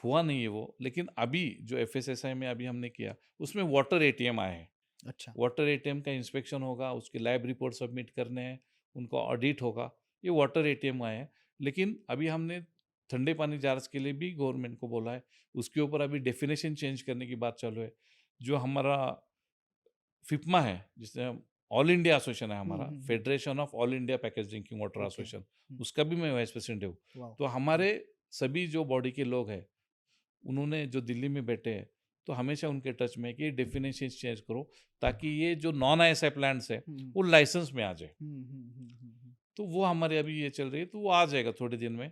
हुआ नहीं है वो। लेकिन अभी जो एफएसएसआई में अभी हमने किया, उसमें वाटर एटीएम आए हैं।
अच्छा।
वाटर एटीएम का इंस्पेक्शन होगा, उसके लैब रिपोर्ट सबमिट करने हैं, उनका ऑडिट होगा, ये वाटर एटीएम आए हैं। लेकिन अभी हमने ठंडे पानी जार्स के लिए भी गवर्नमेंट को बोला है, उसके ऊपर अभी डेफिनेशन चेंज करने की बात चालू है। जो हमारा फिप्मा है, जिससे ऑल इंडिया एसोसिएशन है हमारा, federation of all India package drinking water
okay.
Association, उसका भी मैं वाइस प्रेसिडेंट हूँ।
वाह।
तो हमारे सभी जो बॉडी के लोग हैं, उन्होंने जो दिल्ली में बैठे हैं, तो हमेशा उनके टच में है कि डेफिनेशन चेंज करो, ताकि ये जो नॉन आईएसआई प्लांट्स है वो लाइसेंस में आ जाए। तो वो हमारे अभी ये चल रही है, तो वो आ जाएगा थोड़े दिन में,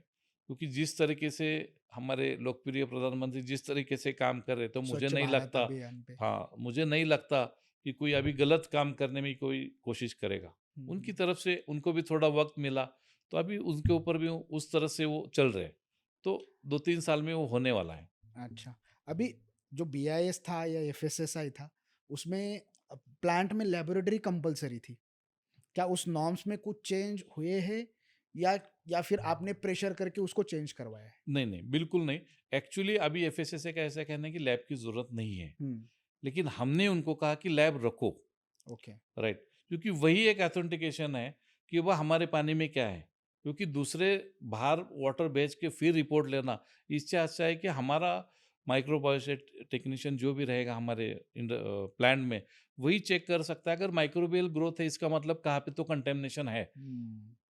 क्योंकि जिस तरीके से हमारे लोकप्रिय प्रधानमंत्री जिस तरीके से काम कर रहे, तो मुझे
स्वच्छ
नहीं
भारत
लगता,
अभियान पे।
हाँ मुझे नहीं लगता कि कोई अभी गलत काम करने में कोई कोशिश करेगा। उनकी तरफ से उनको भी थोड़ा वक्त मिला, तो अभी उनके ऊपर भी उस तरह से वो चल रहे हैं, तो 2-3 साल में वो होने वाला है।
अच्छा, अभी जो बीआईएस था या एफएसएसआई था, उसमें प्लांट में लेबोरेटरी कंपलसरी थी, क्या उस नॉर्म्स में कुछ चेंज हुए हैं या फिर आपने प्रेशर करके उसको चेंज करवाया है?
नहीं, नहीं, बिल्कुल नहीं। एक्चुअली अभी एफएसएसए का ऐसा कहना है कि लैब की ज़रूरत नहीं है। लेकिन हमने उनको कहा कि लैब रखो,
ओके।
राइट? क्योंकि वही एक ऑथेंटिकेशन है कि वह हमारे पानी में क्या है। क्योंकि दूसरे बाहर वाटर भेज के फिर रिपोर्ट लेना, इससे अच्छा है कि हमारा माइक्रोबायोलॉजी टेक्नीशियन जो भी रहेगा हमारे प्लांट में, वही चेक कर सकता है अगर माइक्रोबियल ग्रोथ है, इसका मतलब कहाँ पे तो कंटेमिनेशन है।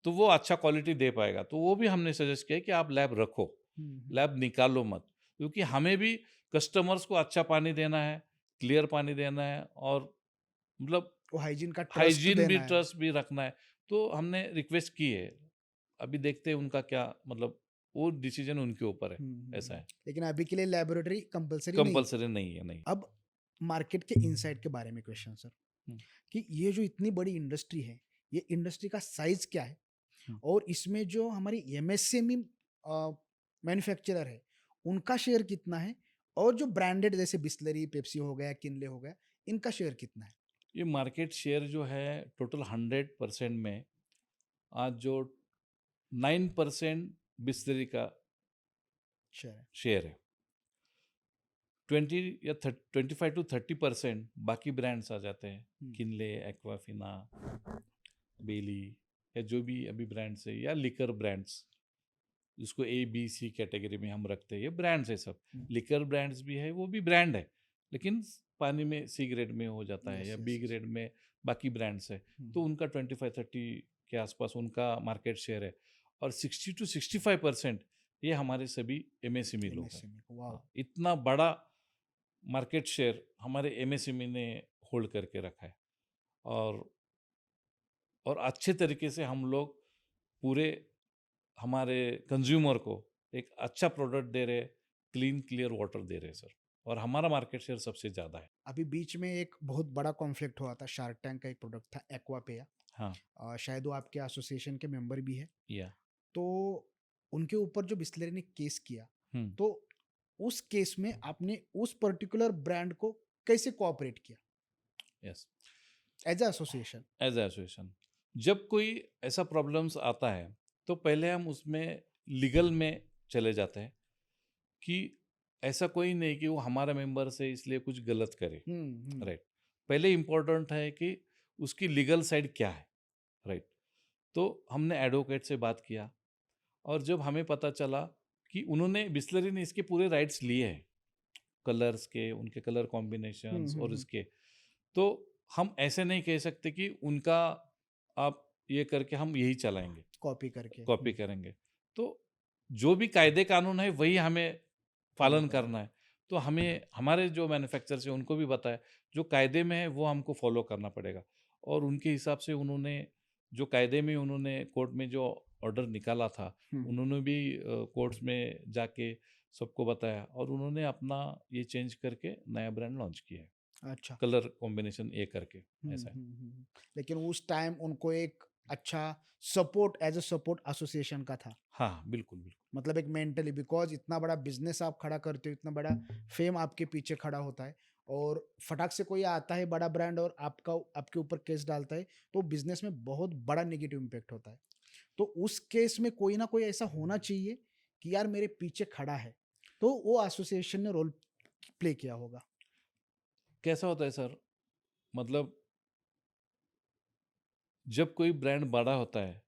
तो वो अच्छा क्वालिटी दे पाएगा। तो वो भी हमने सजेस्ट किया कि आप लैब रखो, लैब निकालो मत। क्योंकि हमें भी कस्टमर्स को अच्छा पानी देना है, क्लियर पानी देना है और मतलब
वो हाइजीन का ट्रस्ट
हाइजीन भी,
देना है।
ट्रस्ट भी रखना है। तो हमने रिक्वेस्ट की है। अभी देखते हैं उनका क्या मतलब वो डिसीजन उनके ऊपर है, ऐसा है।
लेकिन अभी के लिए लेबोरेटरी कंपलसरी नहीं है।
कंपल्सरी नहीं है, नहीं।
अब मार्केट के इनसाइड के बारे में क्वेश्चन सर,
हुँ,
कि ये जो इतनी बड़ी इंडस्ट्री है, ये इंडस्ट्री का साइज क्या है?
हुँ।
और इसमें जो हमारी एमएसएमई मैन्युफैक्चरर है, उनका शेयर कितना है? और जो ब्रांडेड जैसे बिस्लरी, पेप्सी हो गया, किनले हो गया, इनका शेयर कितना है?
ये मार्केट शेयर जो है टोटल 100% में आज जो 9% बिस्लरी का
शेयर है।
शेयर है। 20 या 25 टू 30% बाकी ब्रांड्स आ जाते हैं।
हम्म,
किनले, एक्वाफिना, बेली या जो भी अभी ब्रांड्स है या लिकर ब्रांड्स, जिसको ए बी सी कैटेगरी में हम रखते हैं, ये ब्रांड्स है सब।
हम्म,
लिकर ब्रांड्स भी है, वो भी ब्रांड है, लेकिन पानी में सी ग्रेड में हो जाता है
यस
या
यस
बी
यस।
ग्रेड में बाकी ब्रांड्स है। तो
हम्म,
उनका 25-30 के आसपास उनका मार्केट शेयर है। और 60 to 65% ये हमारे सभी एमएसएमई लोग हैं।
एमएसएमई, वाह।
हाँ, इतना बड़ा मार्केट शेयर हमारे एमएसएमई ने होल्ड करके रखा है। और और अच्छे तरीके से हम लोग पूरे हमारे कंज्यूमर को एक अच्छा प्रोडक्ट दे रहे, क्लीन क्लियर वाटर दे रहे सर। और हमारा मार्केट शेयर सबसे ज़्यादा है।
अभी बीच में एक बहुत बड़ा कॉन्फ्लिक्ट हुआ था, शार्क टैंक का एक प्रोडक्ट था एक्वापेया।
हाँ,
शायद वो आपके एसोसिएशन के मेंबर भी है।
या
तो उनके ऊपर जो बिस्लरी ने केस किया,
हुँ,
तो उस केस में आपने उस पर्टिकुलर ब्रांड को कैसे कोऑपरेट किया
yes.
As a association?
As a association जब कोई ऐसा प्रॉब्लम्स आता है, तो पहले हम उसमें लीगल में चले जाते हैं कि ऐसा कोई नहीं कि वो हमारा मेंबर से इसलिए कुछ गलत करे,
हम्म।
राइट? पहले इम्पोर्टेंट है कि उसकी लीगल साइड क्या है, राइट? तो हमने एडवोकेट से बात किया और जब हमें पता चला कि उन्होंने बिस्लरी ने इसके पूरे राइट्स लिए हैं, कलर्स के, उनके कलर कॉम्बिनेशंस और
हम्म।
इसके, तो हम ऐसे नहीं कह सकते कि उनका आप ये करके हम यही चलाएँगे,
कॉपी करके
कॉपी करेंगे। तो जो भी कायदे कानून है वही हमें
फॉलो
पालन
करना।
करना है। तो हमें हमारे जो मैन्युफैक्चरर्स हैं उनको भी बताया, जो कायदे में है वो हमको फॉलो करना पड़ेगा। और उनके हिसाब से उन्होंने जो कायदे में उन्होंने कोर्ट में जो ऑर्डर निकाला था, उन्होंने भी कोर्ट्स में जाके सबको बताया और उन्होंने अपना ये चेंज करके नया ब्रांड लॉन्च किया है।
अच्छा।
कलर कॉम्बिनेशन ये करके, ऐसा है।
लेकिन उस टाइम उनको एक अच्छा support as a support association का था,
हाँ, हाँ, बिल्कुल, बिल्कुल।
मतलब एक मेंटली, बिकॉज इतना बड़ा बिजनेस आप खड़ा करते हो, इतना बड़ा फेम आपके पीछे खड़ा होता है, और फटाक से कोई आता है बड़ा ब्रांड और आपके ऊपर केस डालता है, तो बिजनेस में बहुत बड़ा नेगेटिव इम्पैक्ट होता है। तो उस केस में कोई ना कोई ऐसा होना चाहिए कि यार मेरे पीछे खड़ा है, तो वो एसोसिएशन ने रोल प्ले किया होगा।
कैसा होता है सर, मतलब जब कोई ब्रांड बड़ा होता है,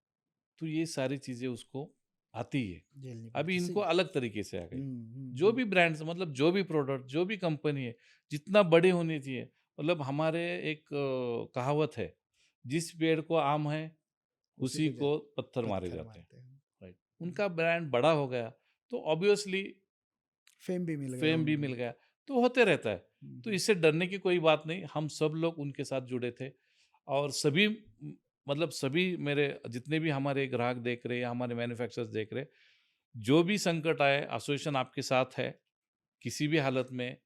तो ये सारी चीज़ें उसको आती है।
झेलनी
अभी
पड़ती,
इनको
सही।
अलग तरीके से आ गई।
हम्म हम्म
जो
हम्म
भी ब्रांड्स मतलब जो भी प्रोडक्ट, जो भी कंपनी है, जितना बड़ी होनी चाहिए, मतलब हमारे एक कहावत है, जिस पेड़ को आम है,
उसी
उसी
को
को पत्थर मारे
पत्थर
जाते हैं,
मारते हैं।
राइट? उनका ब्रांड बड़ा हो गया, तो ऑब्वियसली
फेम भी मिल गया
फेम भी
उनको।
मिल गया, तो होते रहता है। तो
हम्म।
इससे डरने की कोई बात नहीं, हम सब लोग उनके साथ जुड़े थे और सभी मतलब सभी मेरे जितने भी हमारे ग्राहक देख रहे हैं या हमारे मैन्युफैक्चरर्स देख रहे हैं, जो भी संकट आए, एसोसिएशन आपके साथ है, किसी भी हालत में।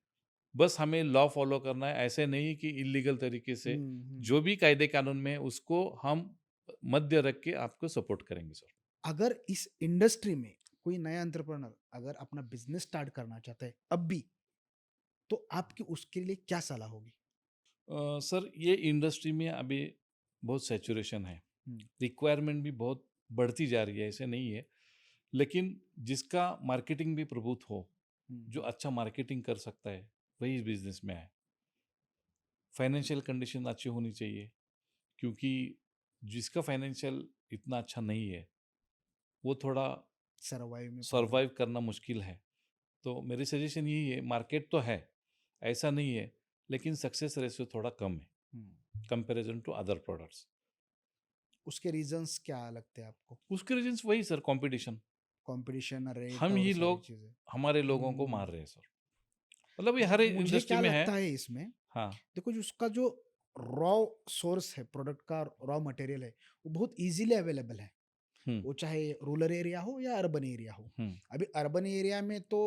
बस हमें लॉ फ़ॉलो करना है, ऐसे नहीं कि इल्लीगल तरीके से,
हम्म।
जो भी कायदे कानून में है, उसको हम मध्य रख के आपको सपोर्ट करेंगे सर।
अगर इस इंडस्ट्री में कोई नया एंटरप्रेन्योर अगर अपना बिजनेस स्टार्ट करना चाहता है अब भी, तो आपकी उसके लिए क्या सलाह होगी?
सर ये इंडस्ट्री में अभी बहुत सैचुरेशन है,
हम्म,
रिक्वायरमेंट भी बहुत बढ़ती जा रही है, ऐसे नहीं है। लेकिन जिसका मार्केटिंग भी प्रभुत्व हो, जो
हम्म,
अच्छा मार्केटिंग कर सकता है, वही इस बिजनेस में है। फाइनेंशियल कंडीशन अच्छी होनी चाहिए, क्योंकि जिसका फाइनेंशियल इतना अच्छा नहीं है, वो थोड़ा
सरवाइव में प्रॉब्लम।
सरवाइव करना मुश्किल है। तो मेरी सजेशन यही है, मार्केट तो है, ऐसा नहीं है, लेकिन सक्सेस रेशियो थोड़ा कम है कंपैरिजन टू अदर प्रोडक्ट्स।
उसके रीजंस क्या लगते हैं आपको?
उसके रीजंस वही सर, कंपटीशन।
कंपटीशन, रेट
हम
और
ही
सारी
लोग
चीजें।
हमारे लोगों को
हम्म,
मार रहे हैं सर। मतलब ये हर
मुझे
इंडस्ट्री
क्या
में है।
लगता है इसमें,
हाँ।
देखो जो उसका जो रॉ सोर्स है, प्रोडक्ट का रॉ मटेरियल है, वो बहुत इजीली अवेलेबल है।
हम्म।
वो चाहे रूरल एरिया हो या अर्बन एरिया हो।
हम्म।
अभी अर्बन एरिया में तो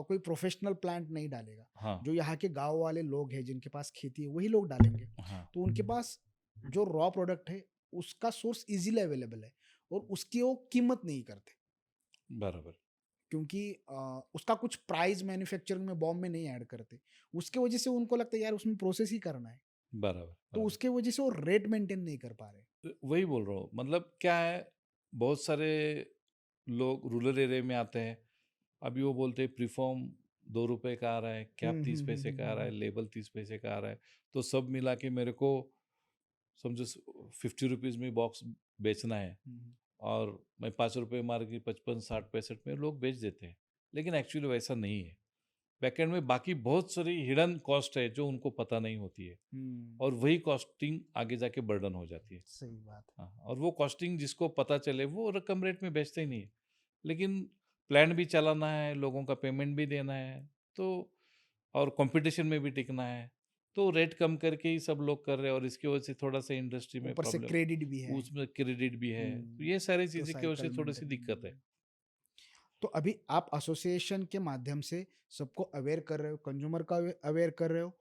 कोई प्रोफेशनल प्लांट नहीं डालेगा।
हाँ।
जो यहाँ के गांव वाले लोग हैं जिनके पास खेती है वही लोग डालेंगे।
हाँ।
तो उनके पास जो रॉ प्रोडक्ट है उसका सोर्स इजीली अवेलेबल है, और उसकी वो कीमत नहीं करते,
बराबर।
क्योंकि उसका कुछ प्राइस मैन्युफैक्चरिंग में बॉम्ब में नहीं ऐड करते। उसके वजह से उनको लगता है यार उसमें प्रोसेस ही करना है,
बराबर।
तो
बराबर।
उसके वजह से वो रेट मेंटेन नहीं कर पा रहे।
तो वही बोल रहा हूँ, मतलब क्या है, बहुत सारे लोग रूरल एरिया में आते हैं। अभी वो बोलते हैं प्रीफॉर्म 2 रुपए का आ रहा है, कैप 30 पैसे का आ रहा है, लेबल 30 पैसे का आ रहा है। तो सब मिला के मेरे को समझो 50 रुपीज़ में बॉक्स बेचना है, और मैं 5 रुपये मार के 55, 60, 65 में लोग बेच देते हैं। लेकिन एक्चुअली वैसा नहीं है। बैकएंड में बाकी बहुत सारी हिडन कॉस्ट है जो उनको पता नहीं होती है, और वही कॉस्टिंग आगे जाके बर्डन हो जाती है।
सही बात है।
हाँ, और वो कॉस्टिंग जिसको पता चले वो कम रेट में बेचते ही नहीं है। लेकिन प्लान भी चलाना है, लोगों का पेमेंट भी देना है, तो और कंपटीशन में भी टिकना है, तो रेट कम करके ही सब लोग कर रहे हैं, और इसकी वजह से थोड़ा सा इंडस्ट्री में
ऊपर से
प्रॉब्लम,
क्रेडिट भी है।
उसमें क्रेडिट भी है, तो
हम्म,
ये सारी
तो
चीज़ें की वजह से
साइकिल
थोड़ी सी दिक्कत है।
मेंटेन। तो अभी आप एसोसिएशन के माध्यम से सबको अवेयर कर रहे हो, कंज्यूमर का अवेयर कर रहे हो,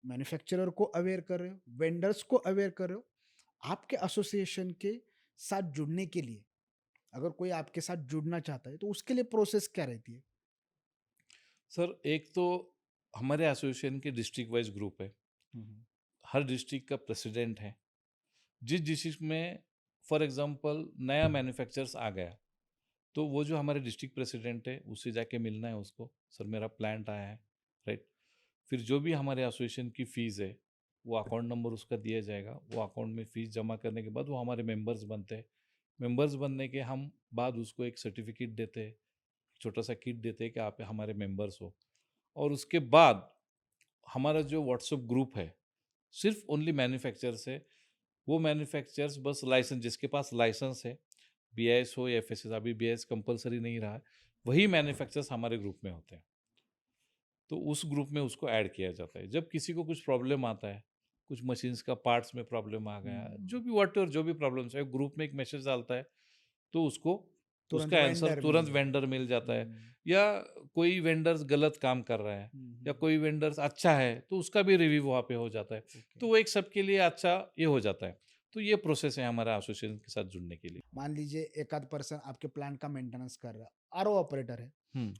मैन्युफैक्चरर को अवेयर कर रहे हो, वेंडर्स को अवेयर कर रहे हो। आपके एसोसिएशन के साथ जुड़ने के लिए, अगर कोई आपके साथ जुड़ना चाहता है तो उसके लिए प्रोसेस क्या रहती है?
सर एक तो हमारे एसोसिएशन के डिस्ट्रिक्ट वाइज ग्रुप है,
हम्म,
हर डिस्ट्रिक्ट का प्रेसिडेंट है। जिस डिस्ट्रिक्ट में फॉर एग्जांपल नया मैन्युफैक्चरर्स आ गया, तो वो जो हमारे डिस्ट्रिक्ट प्रेसिडेंट है उससे जाके मिलना है उसको, सर मेरा प्लांट आया है, राइट। फिर जो भी हमारे एसोसिएशन की फ़ीस है, वो अकाउंट नंबर उसका दिया जाएगा, वो अकाउंट में फ़ीस जमा करने के बाद वो हमारे मेंबर्स बनते हैं। मेंबर्स बनने के हम बाद उसको एक सर्टिफिकेट देते हैं, छोटा सा किट देते हैं कि आप हमारे मेंबर्स हो। और उसके बाद हमारा जो व्हाट्सएप ग्रुप है, सिर्फ ओनली मैन्युफैक्चरर्स है। वो मैन्युफैक्चरर्स बस लाइसेंस, जिसके पास लाइसेंस है, बीआईएस हो या एफएसएस, अभी बीआईएस कंपलसरी नहीं रहा है, वही मैन्युफैक्चरर्स हमारे ग्रुप में होते हैं। तो उस ग्रुप में उसको ऐड किया जाता है। जब किसी को कुछ प्रॉब्लम आता है, कुछ मशीन्स का पार्ट्स में प्रॉब्लम आ गया, जो भी व्हाटएवर जो भी प्रॉब्लम्स है, ग्रुप में एक मैसेज डालता है, तो उसको
तुरंत
उसका आंसर
वेंडर मिल
तुरंत
जाए।
वेंडर मिल जाता है।
हम्म,
या कोई वेंडर्स गलत काम कर रहा है, या कोई वेंडर्स अच्छा है, तो उसका भी रिव्यू वहाँ पे हो जाता है।
ओके।
तो वो एक सबके लिए अच्छा ये हो जाता है। तो ये प्रोसेस है हमारा एसोसिएशन के साथ जुड़ने के लिए।
मान लीजिए एक आध पर्सन आपके प्लांट का मेंटेनेंस कर रहा है, आरओ ऑपरेटर है,
हम्म।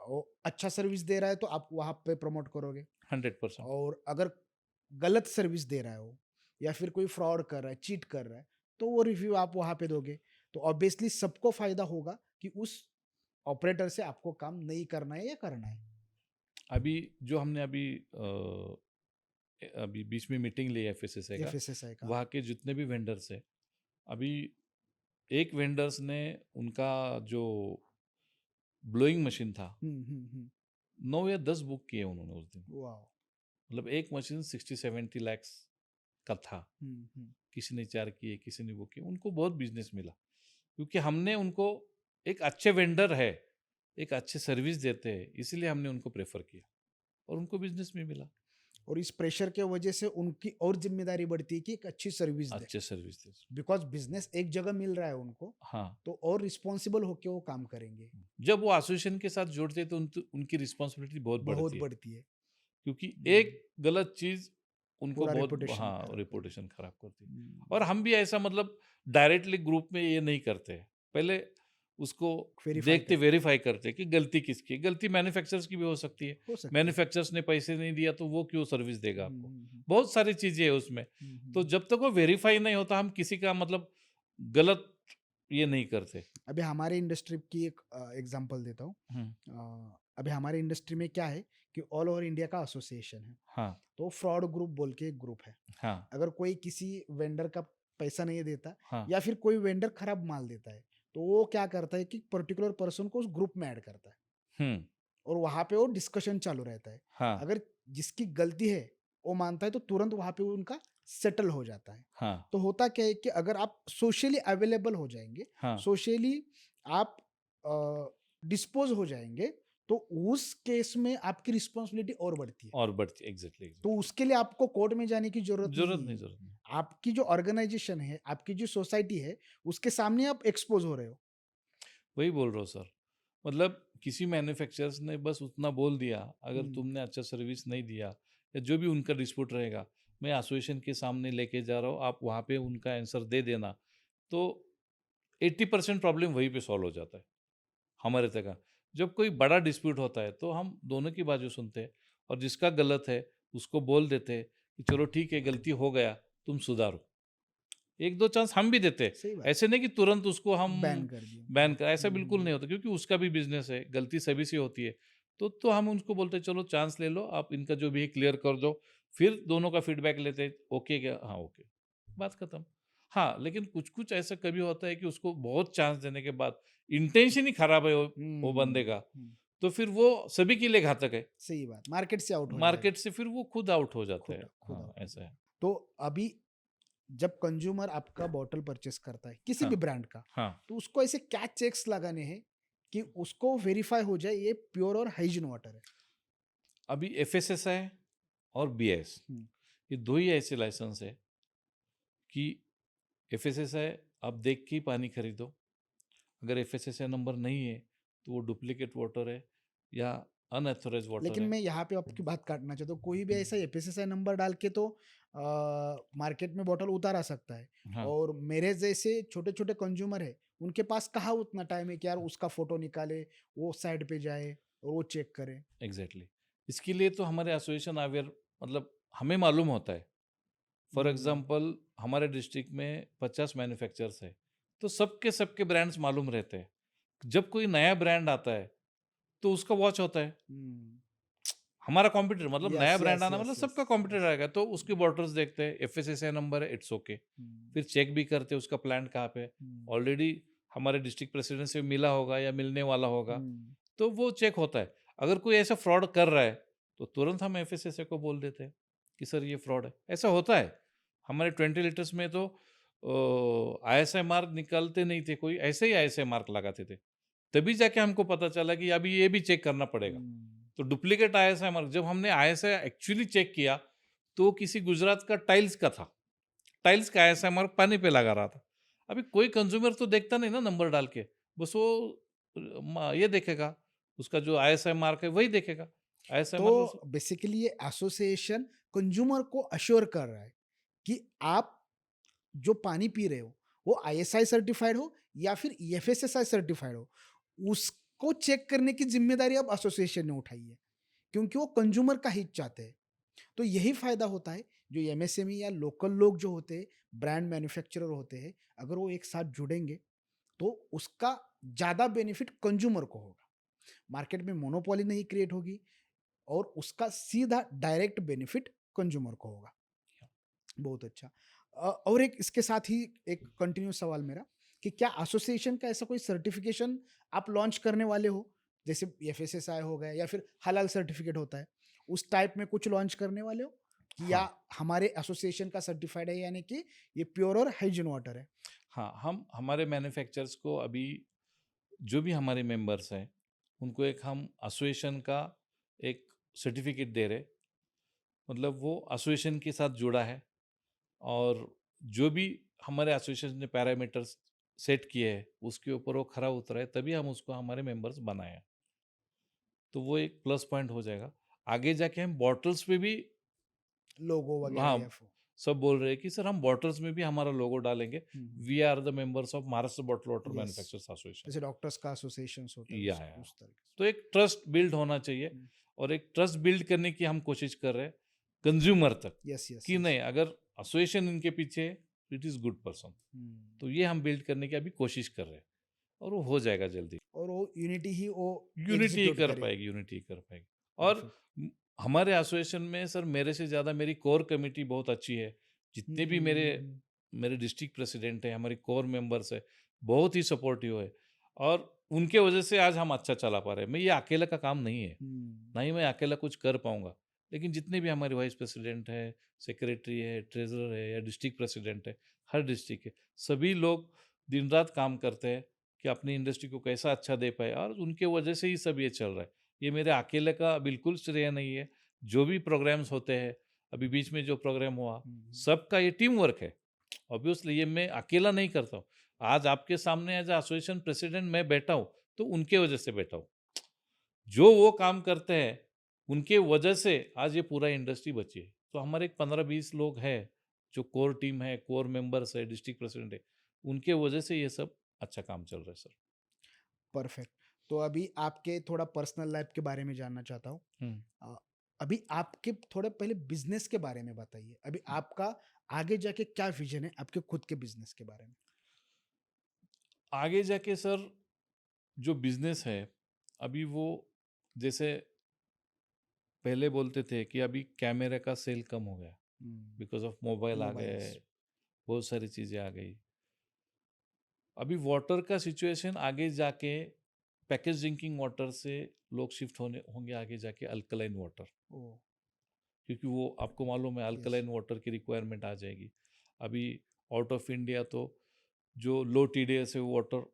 वो अच्छा सर्विस दे रहा है तो आप वहां पे प्रमोट करोगे।
100%।
और अगर गलत सर्विस दे रहा है वो, या फिर कोई फ्रॉड कर रहा है, चीट कर रहा है, तो वो रिव्यू आप वहां पे दोगे। तो ऑब्वियसली सबको फायदा होगा कि उस ऑपरेटर से आपको काम नहीं करना है या करना है।
अभी जो हमने अभी बीच में मीटिंग ली है एफएसएसआई का,
एफएसएसआई का।
वहाँ के जितने भी वेंडर्स है, अभी एक वेंडर्स ने उनका जो ब्लोइंग मशीन था, 9 या 10 बुक किए उन्होंने उस दिन।
वाह।
मतलब एक मशीन 60-70 लैक्स का था। किसी ने 4 किए, किसी ने वो किए, उनको बहुत बिजनेस मिला, क्योंकि हमने उनको, एक अच्छे वेंडर है, एक अच्छे सर्विस देते हैं, इसीलिए हमने उनको प्रेफर किया, और उनको बिजनेस भी मिला।
और इस प्रेशर के वजह से उनकी और जिम्मेदारी बढ़ती है कि एक अच्छी सर्विस दे,
अच्छे सर्विस दे।
बिकॉज बिजनेस एक जगह मिल रहा है उनको,
हाँ।
तो और रिस्पॉन्सिबल होके वो काम करेंगे।
जब वो एसोसिएशन के साथ जुड़ते हैं तो उनकी रिस्पॉन्सिबिलिटी बहुत
बहुत
बढ़ती है,
बढ़ती है।
क्योंकि
हम्म,
एक गलत चीज उनको
पूरा
बहुत,
रेपुटेशन
हाँ,
खराब कर
रिपोर्टेशन
देती
खराब करती है।
है।
और हम भी ऐसा, मतलब डायरेक्टली ग्रुप में ये नहीं करते हैं। पहले उसको
वेरीफाई
देखते,
करते
वेरीफाई करते कि गलती किसकी है। गलती मैन्युफैक्चरर्स की भी हो सकती है।
हो सकती है।
मैन्युफैक्चरर्स ने पैसे नहीं दिया तो वो क्यों सर्विस देगा आपको। बहुत सारी चीजें है उसमें। तो जब तक वो वेरीफाई नहीं होता हम किसी का मतलब गलत ये नहीं करते।
अभी हमारे इंडस्ट्री की एक एग्जांपल देता हूँ।
हम्म,
अभी हमारे इंडस्ट्री में क्या है कि ऑल ओवर इंडिया का एसोसिएशन है।
हाँ
तो फ्रॉड ग्रुप बोल के एक ग्रुप है।
हाँ
अगर कोई किसी वेंडर का पैसा नहीं देता
हाँ
या फिर कोई वेंडर खराब माल देता है, तो वो क्या करता है कि पर्टिकुलर पर्सन को उस ग्रुप में ऐड करता है
हम्म
और वहां पे वो डिस्कशन चालू रहता है।
हाँ
अगर जिसकी गलती है वो मानता है तो तुरंत वहां पे उनका सेटल हो जाता है।
हाँ
तो होता क्या है कि अगर आप सोशली अवेलेबल हो जाएंगे,
हाँ
सोशली आप डिस्पोज हो जाएंगे, तो उस केस में आपकी रिस्पॉन्सिबिलिटी और बढ़ती है।
और बढ़ती एग्जैक्टली
तो उसके लिए आपको कोर्ट में जाने की जरूरत
जरूरत
नहीं
नहीं
है।
जरूरत नहीं।
आपकी जो ऑर्गेनाइजेशन है, आपकी जो सोसाइटी है, उसके सामने आप एक्सपोज हो रहे हो।
वही बोल रहा हूँ सर, मतलब किसी मैन्युफैक्चरर्स ने बस उतना बोल दिया, अगर
हम्म,
तुमने अच्छा सर्विस नहीं दिया या जो भी उनका डिस्प्यूट रहेगा, मैं एसोसिएशन के सामने लेके जा रहा हूँ, आप वहाँ पे उनका आंसर दे देना, तो 80% प्रॉब्लम वहीं पे सॉल्व हो जाता है हमारे तक। जब कोई बड़ा डिस्प्यूट होता है तो हम दोनों की बाजू सुनते हैं और जिसका गलत है उसको बोल देते हैं कि चलो ठीक है गलती हो गया, तुम सुधारो। एक दो चांस हम भी देते हैं,
सही बात।
ऐसे नहीं कि तुरंत उसको हम
बैन कर दिया।
बैन कर, ऐसा बिल्कुल नहीं होता क्योंकि उसका भी बिजनेस है, गलती सभी से होती है। तो हम उनको बोलते हैं चलो चांस ले लो, आप इनका जो भी है क्लियर कर दो, फिर दोनों का फीडबैक लेते हैं, ओके क्या, हाँ ओके, बात खत्म। हाँ लेकिन कुछ कुछ ऐसा कभी होता है कि उसको बहुत चांस देने के बाद इंटेंशन ही खराब है वो बंदे का,
हम्म,
तो फिर वो सभी के लिए घातक है।
सही बात, मार्केट से आउट हो जाएगा।
मार्केट से फिर वो खुद आउट हो जाता है।
खुद
हाँ
आउट हो
ऐसा
जाएगा।
है।
तो अभी जब कंज्यूमर आपका बॉटल परचेस करता है किसी
हाँ
भी ब्रांड का,
हाँ
तो उसको ऐसे क्या चेक्स लगाने हैं कि उसको वेरीफाई हो जाए ये प्योर और हाइजीन वाटर है?
अभी एफएसएसआई और बीएस,
हम्म,
ये दो ही ऐसे लाइसेंस है कि एफएसएसआई आप देख के ही पानी खरीदो, अगर एफएसएसआई नंबर नहीं है तो वो डुप्लीकेट वाटर है या अनऑथोराइज वाटर
लेकिन
है।
मैं यहाँ पे आपकी बात काटना चाहता हूँ, कोई भी ऐसा एफएसएसआई नंबर डाल के तो मार्केट में बॉटल उतारा सकता है।
हाँ
और मेरे जैसे छोटे छोटे कंज्यूमर है, उनके पास कहाँ उतना टाइम है कि यार उसका फोटो निकाले, वो साइड पे जाए और वो चेक करे।
एग्जैक्टली इसके लिए तो हमारे एसोसिएशन अवेयर, मतलब हमें मालूम होता है। फॉर
हम्म,
एग्जांपल हमारे डिस्ट्रिक्ट में 50 मैन्युफैक्चरर्स है, तो सबके सबके ब्रांड्स मालूम रहते हैं। जब कोई नया ब्रांड आता है तो उसका वॉच होता है,
हम्म,
हमारा कॉम्पिटिटर, मतलब
यस
नया ब्रांड
यस
आना
यस
मतलब
यस
सबका कॉम्पिटिटर
यस।
आएगा, तो उसकी बॉटल्स देखते हैं, एफएसएसआई नंबर है, इट्स ओके। फिर चेक भी करते हैं उसका प्लांट कहाँ पे है, ऑलरेडी हमारे डिस्ट्रिक्ट प्रेसिडेंट से मिला होगा या मिलने वाला होगा, तो वो चेक होता है। अगर कोई ऐसा फ्रॉड कर रहा है तो तुरंत हम एफएसएसआई को बोल देते हैं कि सर ये फ्रॉड है, ऐसा होता है। हमारे 20 लीटर्स में तो आईएसआई मार्क निकालते नहीं थे, कोई ऐसे ही आईएसआई मार्क लगाते थे, तभी जाके हमको पता चला कि अभी ये भी चेक करना पड़ेगा। तो डुप्लीकेट आईएसआई मार्क जब हमने आईएसआई एक्चुअली चेक किया तो किसी गुजरात का टाइल्स का था, टाइल्स का आईएसआई मार्क पानी पे लगा रहा था। अभी कोई कंज्यूमर तो देखता नहीं ना नंबर डाल के, बस वो ये देखेगा, उसका जो आईएसआई मार्क है वही देखेगा, आईएसआई मार्क
तो बेसिकली ये एसोसिएशन कंज्यूमर को अश्योर कर रहा है कि आप जो पानी पी रहे हो वो आईएसआई सर्टिफाइड हो या फिर एफएसएसआई सर्टिफाइड हो, उसको चेक करने की जिम्मेदारी अब एसोसिएशन ने उठाई है, क्योंकि वो कंज्यूमर का हित चाहते हैं। तो यही फायदा होता है जो एमएसएमई या लोकल लोग जो होते हैं, ब्रांड मैन्युफैक्चरर होते हैं, अगर वो एक साथ जुड़ेंगे तो उसका ज्यादा बेनिफिट कंज्यूमर को होगा, मार्केट में मोनोपोली नहीं क्रिएट होगी और उसका सीधा डायरेक्ट बेनिफिट कंज्यूमर को होगा। बहुत अच्छा। और एक इसके साथ ही एक कंटिन्यू सवाल मेरा कि क्या एसोसिएशन का ऐसा कोई सर्टिफिकेशन आप लॉन्च करने वाले हो, जैसे एफएसएसआई हो गया या फिर हलाल सर्टिफिकेट होता है, उस टाइप में कुछ लॉन्च करने वाले हो कि या
हाँ
हमारे एसोसिएशन का सर्टिफाइड है यानी कि ये प्योर और हाइजीन वाटर है?
हाँ, हम हमारे मैन्युफैक्चरर्स को अभी जो भी हमारे मेंबर्स हैं उनको एक हम एसोसिएशन का एक सर्टिफिकेट दे रहे, मतलब वो एसोसिएशन के साथ जुड़ा है और जो भी हमारे एसोसिएशन ने पैरामीटर्स सेट किए हैं उसके ऊपर वो खरा उतरा है, तभी हम उसको हमारे मेंबर्स बनाए हैं। तो वो एक प्लस पॉइंट हो जाएगा। आगे जाके हम बॉटल्स पे भी,
लोगो वगैरह
हाँ
या
सब बोल रहे हैं कि सर हम बॉटल्स में भी हमारा लोगो डालेंगे,
फिर
we are the members of Maharashtra bottle water
yes,
manufacturers association.
जैसे डॉक्टर्स का एसोसिएशन होता है
या
उस तरीके
तो एक ट्रस्ट बिल्ड होना चाहिए
से।
और एक ट्रस्ट बिल्ड करने की हम कोशिश कर रहे हैं। कंज्यूमर तक
यस यस
कि नहीं, अगर एसोसिएशन इनके पीछे, इट इज गुड पर्सन। तो ये हम बिल्ड करने की अभी कोशिश कर रहे हैं और वो हो जाएगा जल्दी।
और वो यूनिटी ही वो
यूनिटी
एग्जीक्यूट
कर
करेगी।
पाएगी, यूनिटी कर पाएगी। और
परफेक्ट।
हमारे एसोसिएशन में सर मेरे से ज़्यादा मेरी कोर कमेटी बहुत अच्छी है। जितने भी मेरे मेरे डिस्ट्रिक्ट प्रेसिडेंट हैं, हमारी कोर मेंबर्स है, बहुत ही सपोर्टिव है और उनके वजह से आज हम अच्छा चला पा रहे हैं। मैं ये अकेले का काम नहीं है, ना ही मैं अकेला कुछ कर पाऊंगा, लेकिन जितने भी हमारे वाइस प्रेसिडेंट है, सेक्रेटरी है, ट्रेजरर है या डिस्ट्रिक्ट प्रेसिडेंट है, हर डिस्ट्रिक्ट के सभी लोग दिन रात काम करते हैं कि अपनी इंडस्ट्री को कैसा अच्छा दे पाए और उनके वजह से ही सब ये चल रहा है। ये मेरे अकेले का बिल्कुल श्रेय नहीं है। जो भी प्रोग्राम्स होते हैं, अभी बीच में जो प्रोग्राम हुआ, सबका ये टीम वर्क है। ऑब्वियसली ये मैं अकेला नहीं करता हूँ। आज आपके सामने एज एसोसिएशन प्रेसिडेंट मैं बैठा हूँ तो उनके वजह से बैठा हूँ। जो वो काम करते हैं उनके वजह से आज ये पूरा इंडस्ट्री बची है। तो हमारे एक 15-20 लोग हैं जो कोर टीम है, कोर मेंबर्स है, डिस्ट्रिक्ट प्रेसिडेंट है, उनके वजह से ये सब अच्छा काम चल रहा है सर।
परफेक्ट। तो अभी आपके थोड़ा पर्सनल लाइफ के बारे में जानना चाहता हूँ। अ, अभी आपके थोड़े पहले बिजनेस के बारे में बताइए। अभी आपका आगे जाके क्या विजन है आपके खुद के बिजनेस के बारे में?
आगे जाके सर जो बिजनेस है, अभी वो जैसे पहले बोलते थे कि अभी कैमरे का सेल कम हो गया बिकॉज ऑफ मोबाइल आ गए,
मोबाइल्स।
बहुत सारी चीज़ें आ गई। अभी वाटर का सिचुएशन आगे जाके पैकेज ड्रिंकिंग वाटर से लोग शिफ्ट होने होंगे आगे जाके अल्कलाइन वाटर,
ओ।
क्योंकि वो आपको मालूम है
यस।
अल्कलाइन वाटर की रिक्वायरमेंट आ जाएगी। अभी आउट ऑफ इंडिया तो जो लो टीडीएस है वो वाटर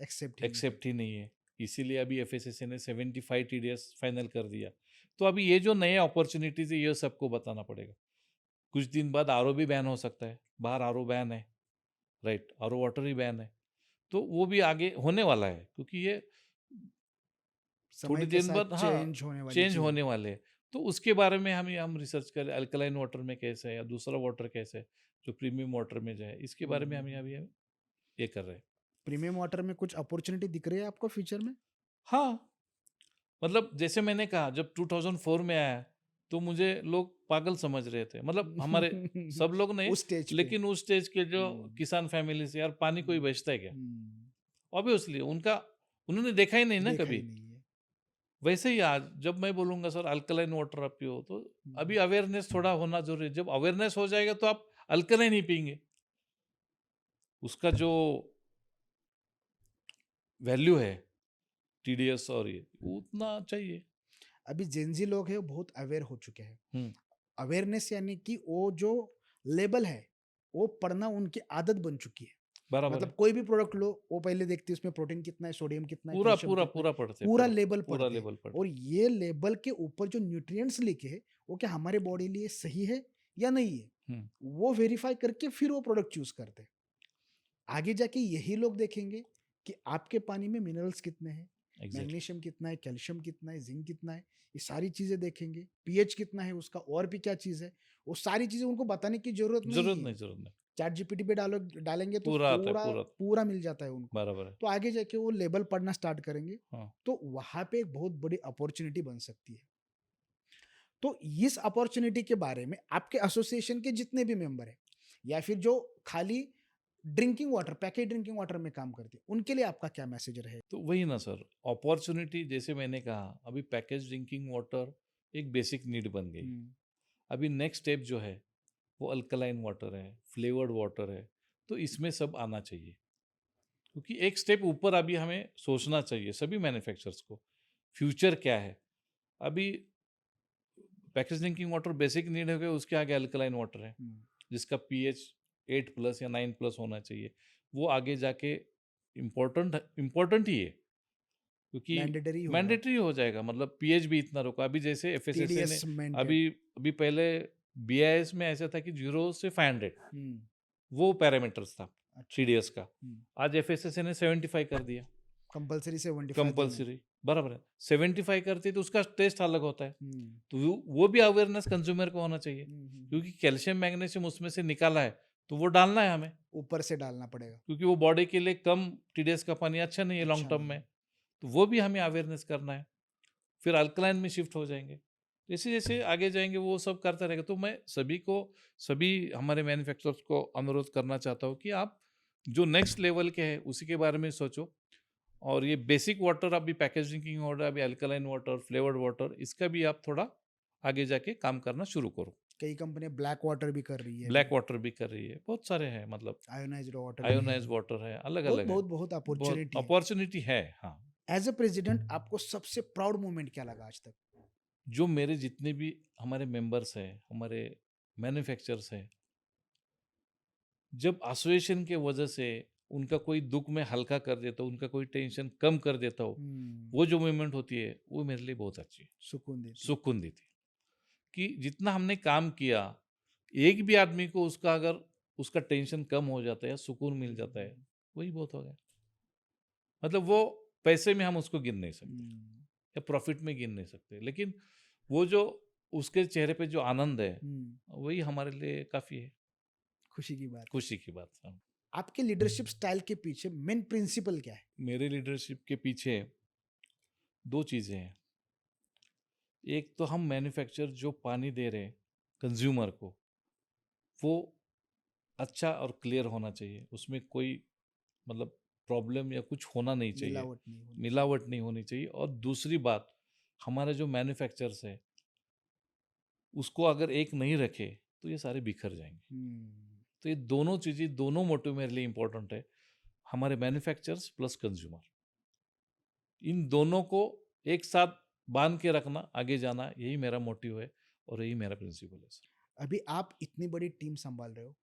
एक्सेप्ट ही नहीं
एक्सेप्ट
करते।
ही नहीं है। इसीलिए अभी एफएसएसए ने 75 टीडीएस फाइनल कर दिया। तो अभी ये जो नए अपॉर्चुनिटीज है ये सबको बताना पड़ेगा। कुछ दिन बाद आरओ भी बैन हो सकता है, बाहर आरओ बैन है, राइट, आरओ वाटर ही बैन है। तो वो भी आगे होने वाला है क्योंकि ये
समय
थोड़ी
के
दिन बाद
साथ
हाँ
चेंज होने वाली
चेंज
चीज है।
होने वाले हैं। तो उसके बारे में हम रिसर्च करें अल्कलाइन वाटर में कैसे है या दूसरा वाटर कैसे है जो प्रीमियम वाटर में जाए, इसके बारे में हम अभी ये कर रहे हैं।
प्रीमियम वाटर में कुछ अपॉर्चुनिटी दिख रही है आपको फ्यूचर में?
हाँ, मतलब जैसे मैंने कहा जब 2004 में आया तो मुझे लोग पागल समझ रहे थे, मतलब हमारे सब लोग नहीं,
उस स्टेज पे।
लेकिन उस स्टेज के जो
हम्म,
किसान फैमिली से, यार पानी कोई बचता है क्या?
हम्म,
ऑब्वियसली उनका उन्होंने देखा ही नहीं ना
देखा ही
कभी।
नहीं है।
वैसे ही आज जब मैं बोलूंगा सर अल्कलाइन वाटर आप पियो तो
हम्म,
अभी अवेयरनेस थोड़ा होना जरूरी है। जब अवेयरनेस हो जाएगा तो आप अल्कलाइन ही पियेंगे। उसका जो वैल्यू है टीडीएस और ये उतना चाहिए।
अभी जेंजी लोग हैं वो बहुत अवेयर हो चुके हैं।
हम्म,
अवेयरनेस यानी कि वो जो लेबल है वो पढ़ना उनकी आदत बन चुकी है।
बराबर
मतलब
है।
कोई भी प्रोडक्ट लो वो पहले देखते हैं उसमें प्रोटीन कितना है, सोडियम कितना है,
पूरा
कैल्शियम
पूरा
कितना है,
पूरा पढ़ते
पूरा
पूरा
लेबल
पूरा
पढ़ते हैं।
लेवल
और
पढ़ते।
ये लेबल के ऊपर जो न्यूट्रिएंट्स लिखे हैं वो क्या हमारे बॉडी लिए सही है या नहीं है,
हम्म,
वो वेरीफाई करके फिर वो प्रोडक्ट चूज करते हैं। आगे जाके यही लोग देखेंगे कि आपके पानी में मिनरल्स कितने हैं,
एग्जैक्टली।
मैग्नीशियम कितना है, कैल्शियम कितना है, जिंक कितना है, ये सारी चीजें देखेंगे। पीएच कितना है उसका, और भी क्या चीज है, वो सारी चीजें उनको बताने की जरूरत नहीं
जरूरत
है।
नहीं, जरूरत नहीं।
चैट जीपीटी पे डालेंगे तो
पूरा आता है
पूरा
पूरा।
पूरा मिल जाता है उनको।
बराबर है।
तो आगे जाके वो लेबल पढ़ना स्टार्ट करेंगे
हाँ,
तो वहां पे एक बहुत बड़ी अपॉर्चुनिटी बन सकती है। तो इस अपॉर्चुनिटी के बारे में आपके एसोसिएशन के जितने भी मेंबर हैं या फिर जो खाली drinking water, package drinking water में काम करते हैं, उनके लिए आपका क्या मैसेज रहे?
तो वही ना सर, अपॉर्चुनिटी जैसे मैंने कहा अभी पैकेज ड्रिंकिंग वाटर एक बेसिक नीड बन गई। अभी नेक्स्ट स्टेप जो है वो अल्कलाइन वाटर है, फ्लेवर्ड वाटर है। तो इसमें सब आना चाहिए क्योंकि एक स्टेप ऊपर अभी हमें सोचना चाहिए सभी मैन्युफैक्चरर्स को। फ्यूचर क्या है? अभी package drinking water basic need हो गया, उसके आगे अल्कलाइन वाटर है जिसका पीएच 8+ या 9+ होना चाहिए। वो आगे जाके इम्पोर्टेंट इम्पोर्टेंट ही है क्योंकि
मैंडेटरी होगा।
मैंडेटरी हो जाएगा, मतलब पीएच भी इतना रोका। अभी जैसे एफएसएसए ने
टीडीएस मैंडेट।
अभी अभी पहले बीआईएस में ऐसा था कि 0 से 500 वो पैरामीटर्स था
अच्छा।
टीडीएस का। आज एफएसएसए ने 75 कर दिया
कंपलसरी 75 देना है।
कंपलसरी। बराबर है, 75 करती है तो उसका टेस्ट अलग होता है।
हम्म,
तो वो भी अवेयरनेस कंज्यूमर को होना चाहिए
हम्म।
क्योंकि कैल्शियम मैग्नीशियम उसमें से निकाला है तो वो डालना है हमें,
ऊपर से डालना पड़ेगा।
क्योंकि वो बॉडी के लिए कम टीडीएस का पानी अच्छा नहीं है लॉन्ग
अच्छा
टर्म
नहीं
में।
है।
तो वो भी हमें अवेयरनेस करना है, फिर अल्कलाइन में शिफ्ट हो जाएंगे। जैसे-जैसे आगे जाएँगे वो सब करता रहेगा। तो मैं सभी हमारे मैन्युफैक्चरर्स को अनुरोध करना चाहता हूँ कि आप जो नेक्स्ट लेवल के हैं उसी के बारे में सोचो और ये बेसिक वाटर अभी पैकेज ड्रिंकिंग वाटर, अभी अल्कलाइन वाटर, फ्लेवर्ड वाटर इसका भी आप थोड़ा आगे जाके काम करना शुरू करो।
कई कंपनियां ब्लैक वाटर भी कर रही है अभी,
ब्लैक वाटर भी कर रही है, बहुत सारे हैं मतलब
आयोनाइज्ड वाटर भी है,
आयोनाइज़्ड वाटर है,
बहुत
अलग-अलग है।
बहुत बहुत
बहुत
अपॉर्चुनिटी है।
अपॉर्च्युनिटी है, हाँ।
एज ए प्रेसिडेंट आपको सबसे प्राउड मोमेंट क्या लगा आज तक?
जो मेरे जितने भी हमारे मेंबर्स हैं, हमारे मैन्युफैक्चरर्स हैं, जब एसोसिएशन के वजह से उनका कोई दुःख मैं हल्का कर देता हूँ, उनका कोई टेंशन कम कर देता हूँ,
हम्म,
वो जो मोमेंट होती है, वो मेरे लिए बहुत अच्छी है,
सुकून देती है।
सुकून देती है। कि जितना हमने काम किया, एक भी आदमी को उसका अगर उसका टेंशन कम हो जाता है या सुकून मिल जाता है, वही बहुत हो गया। मतलब वो पैसे में हम उसको गिन नहीं सकते
हम्म,
या प्रॉफिट में गिन नहीं सकते, लेकिन वो जो उसके चेहरे पे जो आनंद है,
हम्म,
वही हमारे लिए काफ़ी है,
खुशी की बात है।
खुशी की बात है।
आपके लीडरशिप स्टाइल के पीछे मेन प्रिंसिपल क्या है?
मेरे लीडरशिप के पीछे 2 चीज़ें हैं। एक तो हम मैन्युफैक्चर जो पानी दे रहे हैं कंज़्यूमर को, वो अच्छा और क्लियर होना चाहिए। उसमें कोई मतलब प्रॉब्लम या कुछ होना नहीं चाहिए,
मिलावट नहीं होनी चाहिए।
मिलावट नहीं होनी चाहिए और दूसरी बात, हमारे जो मैन्युफैक्चरर्स हैं, उसको अगर एक नहीं रखे, तो ये सारे बिखर जाएँगे।
हम्म,
तो ये दोनों चीज़ें, दोनों मोटिव मेरे लिए इम्पोर्टेंट है, हमारे मैन्युफैक्चरर्स प्लस कंज़्यूमर। इन दोनों को एक साथ बाँध के रखना, आगे जाना, यही मेरा मोटिव है और यही मेरा प्रिंसिपल है सर।
अभी आप इतनी बड़ी टीम संभाल रहे हो,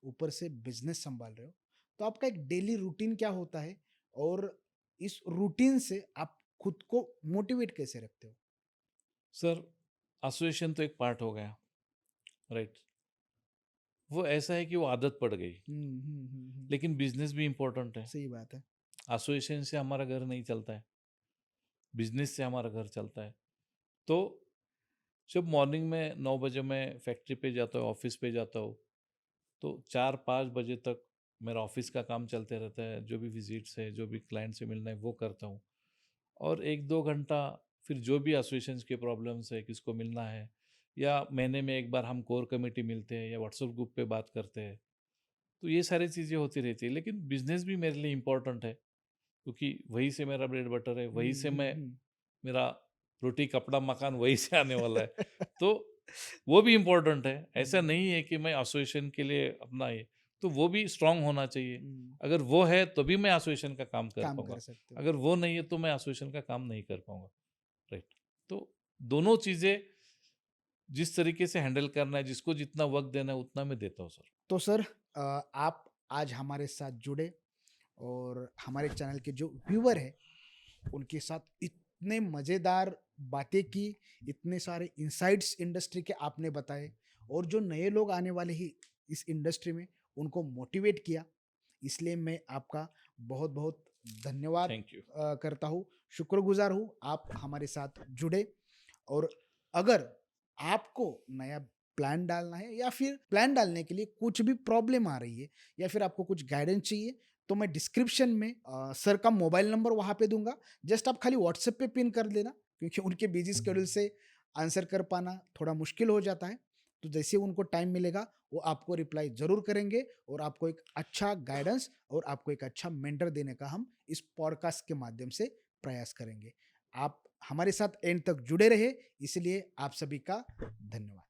ऊपर से बिजनेस संभाल रहे हो, तो आपका एक डेली रूटीन क्या होता है और इस रूटीन से आप खुद को मोटिवेट कैसे रखते हो?
सर, एसोसिएशन तो एक पार्ट हो गया, राइट? वो ऐसा है कि वो आदत पड़ गई,
हम्म।
लेकिन बिज़नेस भी इम्पोर्टेंट है।
सही बात है।
एसोसिएशन से हमारा घर नहीं चलता है, बिज़नेस से हमारा घर चलता है। तो जब मॉर्निंग में 9 बजे मैं फैक्ट्री पे जाता हूँ, ऑफ़िस पे जाता हूँ, तो 4-5 बजे तक मेरा ऑफ़िस का काम चलते रहता है, जो भी विज़िट्स है, जो भी क्लाइंट से मिलना है, वो करता हूँ। और 1-2 घंटा फिर जो भी एसोसिएशंस के प्रॉब्लम्स है, किसको मिलना है या महीने में एक बार हम कोर कमेटी मिलते हैं या व्हाट्सएप ग्रुप पे बात करते हैं। तो ये सारी चीज़ें होती रहती है, लेकिन बिज़नेस भी मेरे लिए इम्पोर्टेंट है, क्योंकि वहीं से मेरा ब्रेड बटर है, वहीं से मैं
हम्म।
मेरा रोटी, कपड़ा, मकान वहीं से आने वाला है। तो वो भी इम्पोर्टेंट है। ऐसा
हम्म,
नहीं है कि मैं एसोसिएशन के लिए अपना ये तो वो भी स्ट्रॉन्ग होना चाहिए।
हम्म,
अगर वो है, तो भी मैं एसोसिएशन का काम कर
काम
पाऊँगा।
कर सकते हो।
अगर वो नहीं है, तो मैं एसोसिएशन का काम नहीं कर पाऊँगा। राइट। तो दोनों चीज़ें जिस तरीके से हैंडल करना है, जिसको जितना वक़्त देना है, उतना मैं देता हूँ सर।
तो सर आप आज हमारे साथ जुड़े और हमारे चैनल के जो व्यूअर है उनके साथ इतने मज़ेदार बातें की, इतने सारे इनसाइट्स इंडस्ट्री के आपने बताए और जो नए लोग आने वाले ही इस इंडस्ट्री में उनको मोटिवेट किया। इसलिए मैं आपका बहुत बहुत धन्यवाद
थैंक यू।
करता हूँ, शुक्रगुजार हूँ आप हमारे साथ जुड़े। और अगर आपको नया प्लान डालना है या फिर प्लान डालने के लिए कुछ भी प्रॉब्लम आ रही है या फिर आपको कुछ गाइडेंस चाहिए, तो मैं डिस्क्रिप्शन में सर का मोबाइल नंबर वहाँ पे दूंगा। जस्ट आप खाली व्हाट्सएप पे पिन कर देना, क्योंकि उनके बिजी शेड्यूल से आंसर कर पाना थोड़ा मुश्किल हो जाता है। तो जैसे उनको टाइम मिलेगा वो आपको रिप्लाई ज़रूर करेंगे और आपको एक अच्छा गाइडेंस और आपको एक अच्छा मेंटर देने का हम इस पॉडकास्ट के माध्यम से प्रयास करेंगे। आप हमारे साथ एंड तक जुड़े रहे, इसलिए आप सभी का धन्यवाद।